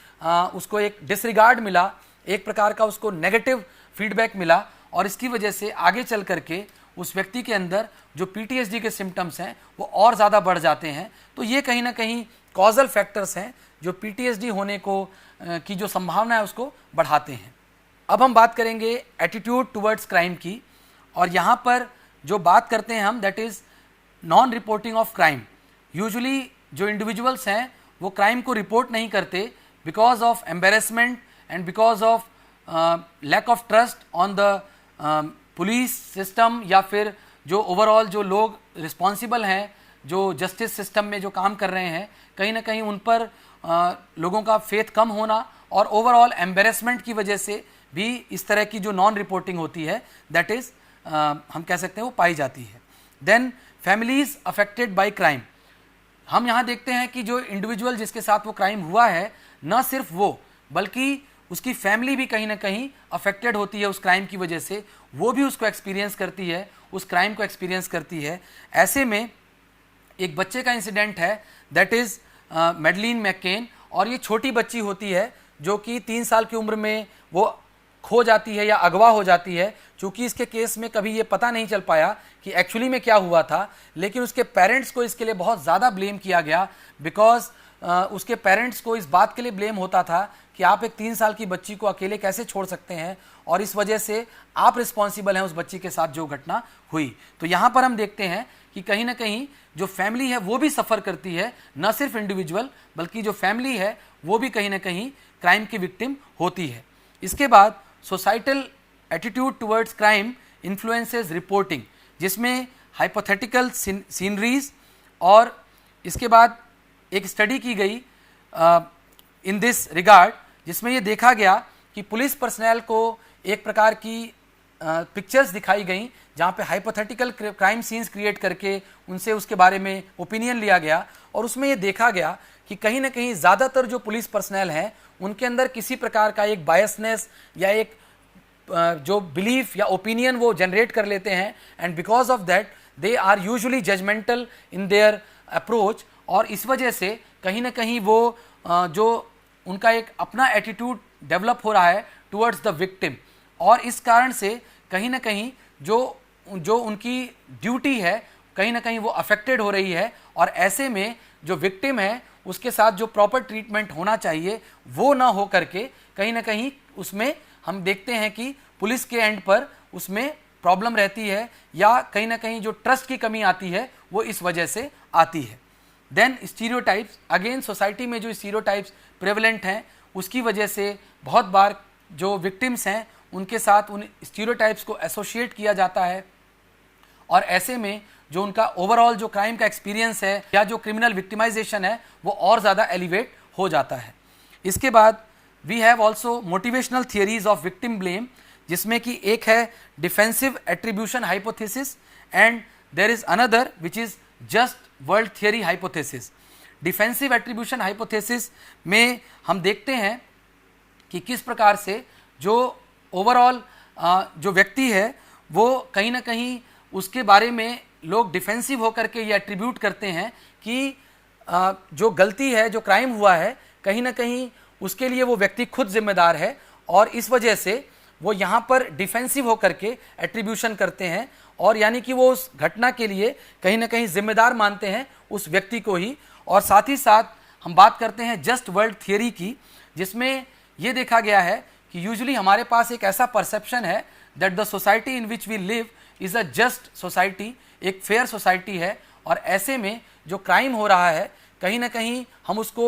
उसको एक डिसरिगार्ड मिला, एक प्रकार का उसको नेगेटिव फीडबैक मिला और इसकी वजह से आगे चल करके उस व्यक्ति के अंदर जो PTSD के सिम्टम्स हैं वो और ज़्यादा बढ़ जाते हैं। तो ये कहीं ना कहीं कॉजल फैक्टर्स हैं जो PTSD होने को की जो संभावना है उसको बढ़ाते हैं। अब हम बात करेंगे एटीट्यूड टुवर्ड्स क्राइम की और यहाँ पर जो बात करते हैं हम that is non reporting of crime. Usually जो इंडिविजुअल्स हैं वो क्राइम को रिपोर्ट नहीं करते because of embarrassment and because of lack of trust on the police system या फिर जो ओवरऑल जो लोग रिस्पॉन्सिबल हैं जो जस्टिस सिस्टम में जो काम कर रहे हैं, कहीं ना कहीं उन पर लोगों का फेथ कम होना और ओवरऑल एम्बेरसमेंट की वजह से भी इस तरह की जो नॉन रिपोर्टिंग होती है दैट इज़ हम कह सकते हैं वो पाई जाती है। Then families affected by crime, हम यहाँ देखते हैं कि जो इंडिविजुअल जिसके साथ वो क्राइम हुआ है न सिर्फ वो बल्कि उसकी फैमिली भी कहीं ना कहीं अफेक्टेड होती है उस क्राइम की वजह से, वो भी उसको एक्सपीरियंस करती है, उस क्राइम को एक्सपीरियंस करती है। ऐसे में एक बच्चे का इंसिडेंट है दैट इज़ मैडलिन मैकेन और ये छोटी बच्ची होती है जो कि 3 साल की उम्र में वो खो जाती है या अगवा हो जाती है। चूँकि इसके केस में कभी ये पता नहीं चल पाया कि एक्चुअली में क्या हुआ था, लेकिन उसके पेरेंट्स को इसके लिए बहुत ज़्यादा ब्लेम किया गया बिकॉज उसके पेरेंट्स को इस बात के लिए ब्लेम होता था कि आप एक 3 साल की बच्ची को अकेले कैसे छोड़ सकते हैं और इस वजह से आप रिस्पॉन्सिबल हैं उस बच्ची के साथ जो घटना हुई। तो यहाँ पर हम देखते हैं कि कहीं ना कहीं जो फैमिली है वो भी सफ़र करती है, न सिर्फ इंडिविजुअल बल्कि जो फैमिली है वो भी कहीं ना कहीं क्राइम की विक्टिम होती है। इसके बाद societal attitude towards crime influences reporting, जिसमें हाइपोथेटिकल सीनरीज और इसके बाद एक स्टडी की गई इन दिस रिगार्ड जिसमें ये देखा गया कि पुलिस पर्सनल को एक प्रकार की पिक्चर्स दिखाई गई जहाँ पे हाइपोथेटिकल क्राइम सीन्स क्रिएट करके उनसे उसके बारे में ओपिनियन लिया गया और उसमें ये देखा गया कि कहीं ना कहीं ज़्यादातर जो पुलिस पर्सनल हैं उनके अंदर किसी प्रकार का एक बायसनेस या एक जो बिलीफ या ओपिनियन वो जनरेट कर लेते हैं and because of that they are usually judgemental in their approach और इस वजह से कहीं ना कहीं वो जो उनका एक अपना एटीट्यूड डेवलप हो रहा है टुवर्ड्स द विक्टिम और इस कारण से कहीं ना कहीं जो उनकी ड्यूटी है कहीं ना कहीं वो अफेक्टेड हो रही है और ऐसे में जो विक्टिम है उसके साथ जो प्रॉपर ट्रीटमेंट होना चाहिए वो ना हो करके कहीं ना कहीं उसमें हम देखते हैं कि पुलिस के एंड पर उसमें प्रॉब्लम रहती है या कहीं ना कहीं जो ट्रस्ट की कमी आती है वो इस वजह से आती है। देन स्टीरियोटाइप्स, अगेन सोसाइटी में जो स्टीरियोटाइप्स प्रेवलेंट हैं उसकी वजह से बहुत बार जो विक्टिम्स हैं उनके साथ उन स्टीरियोटाइप्स को एसोसिएट किया जाता है और ऐसे में जो उनका ओवरऑल जो क्राइम का एक्सपीरियंस है या जो क्रिमिनल विक्टिमाइजेशन है वो और ज़्यादा एलिवेट हो जाता है। इसके बाद we have also motivational theories of victim blame, जिसमें कि एक है defensive attribution hypothesis and there is another which is just world theory hypothesis. Defensive attribution hypothesis में हम देखते हैं कि किस प्रकार से जो ओवरऑल जो व्यक्ति है वो कहीं ना कहीं उसके बारे में लोग डिफेंसिव होकर के ये एट्रीब्यूट करते हैं कि जो गलती है, जो क्राइम हुआ है, कहीं ना कहीं उसके लिए वो व्यक्ति खुद जिम्मेदार है, और इस वजह से वो यहाँ पर डिफेंसिव होकर के एट्रीब्यूशन करते हैं, और यानी कि वो उस घटना के लिए कहीं ना कहीं जिम्मेदार मानते हैं उस व्यक्ति को ही। और साथ ही साथ हम बात करते हैं जस्ट वर्ल्ड थियरी की, जिसमें ये देखा गया है कि यूजुअली हमारे पास एक ऐसा परसेप्शन है that the society in which we live is a just society, एक फेयर सोसाइटी है, और ऐसे में जो क्राइम हो रहा है कहीं ना कहीं हम उसको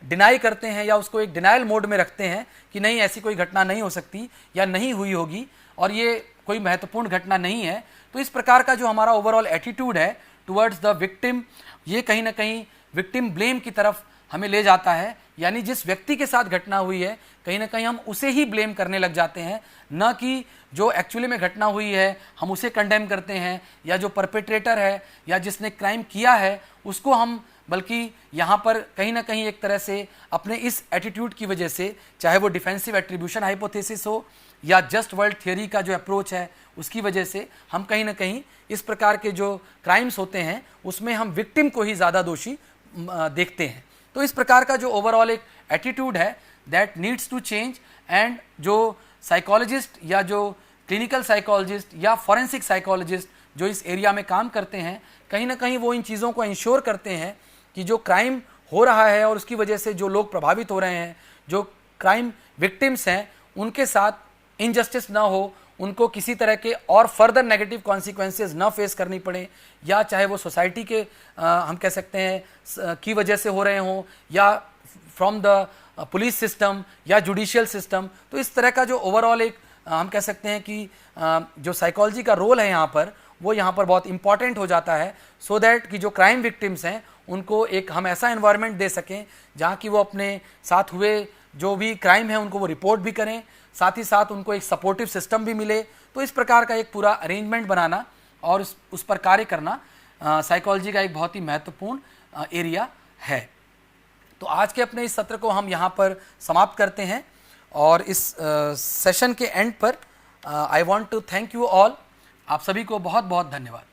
डिनाई करते हैं या उसको एक डिनाइल मोड में रखते हैं कि नहीं, ऐसी कोई घटना नहीं हो सकती या नहीं हुई होगी और ये कोई महत्वपूर्ण घटना नहीं है। तो इस प्रकार का जो हमारा ओवरऑल एटीट्यूड है टुवर्ड्स द विक्टिम, ये कहीं ना कहीं विक्टिम ब्लेम की तरफ हमें ले जाता है, यानी जिस व्यक्ति के साथ घटना हुई है कहीं ना कहीं हम उसे ही ब्लेम करने लग जाते हैं, न कि जो एक्चुअली में घटना हुई है हम उसे कंडेम करते हैं, या जो परपेट्रेटर है या जिसने क्राइम किया है उसको हम, बल्कि यहाँ पर कहीं ना कहीं एक तरह से अपने इस एटीट्यूड की वजह से, चाहे वो डिफेंसिव एट्रीब्यूशन हाइपोथेसिस हो या जस्ट वर्ल्ड थियरी का जो अप्रोच है उसकी वजह से, हम कहीं ना कहीं इस प्रकार के जो क्राइम्स होते हैं उसमें हम विक्टिम को ही ज़्यादा दोषी देखते हैं। तो इस प्रकार का जो ओवरऑल एक एटीट्यूड है that needs to change, and जो साइकोलॉजिस्ट या जो क्लिनिकल साइकोलॉजिस्ट या फॉरेंसिक साइकोलॉजिस्ट जो इस एरिया में काम करते हैं, कहीं ना कहीं वो इन चीज़ों को इंश्योर करते हैं कि जो क्राइम हो रहा है और उसकी वजह से जो लोग प्रभावित हो रहे हैं, जो क्राइम विक्टिम्स हैं, उनके साथ इनजस्टिस ना हो, उनको किसी तरह के और फर्दर नेगेटिव कॉन्सिक्वेंसेस ना फेस करनी पड़े, या चाहे वो सोसाइटी के हम कह सकते हैं की वजह से हो रहे हों या फ्रॉम द पुलिस सिस्टम या जुडिशियल सिस्टम। तो इस तरह का जो ओवरऑल एक हम कह सकते हैं कि जो साइकोलॉजी का रोल है यहाँ पर, वो यहाँ पर बहुत इंपॉर्टेंट हो जाता है, सो दैट कि जो क्राइम विक्टिम्स हैं उनको एक हम ऐसा एनवायरनमेंट दे सकें जहाँ कि वो अपने साथ हुए जो भी क्राइम है उनको वो रिपोर्ट भी करें, साथ ही साथ उनको एक सपोर्टिव सिस्टम भी मिले। तो इस प्रकार का एक पूरा अरेंजमेंट बनाना और उस पर कार्य करना साइकोलॉजी का एक बहुत ही महत्वपूर्ण एरिया है। तो आज के अपने इस सत्र को हम यहाँ पर समाप्त करते हैं, और इस सेशन के एंड पर I want to thank you all, आप सभी को बहुत बहुत धन्यवाद।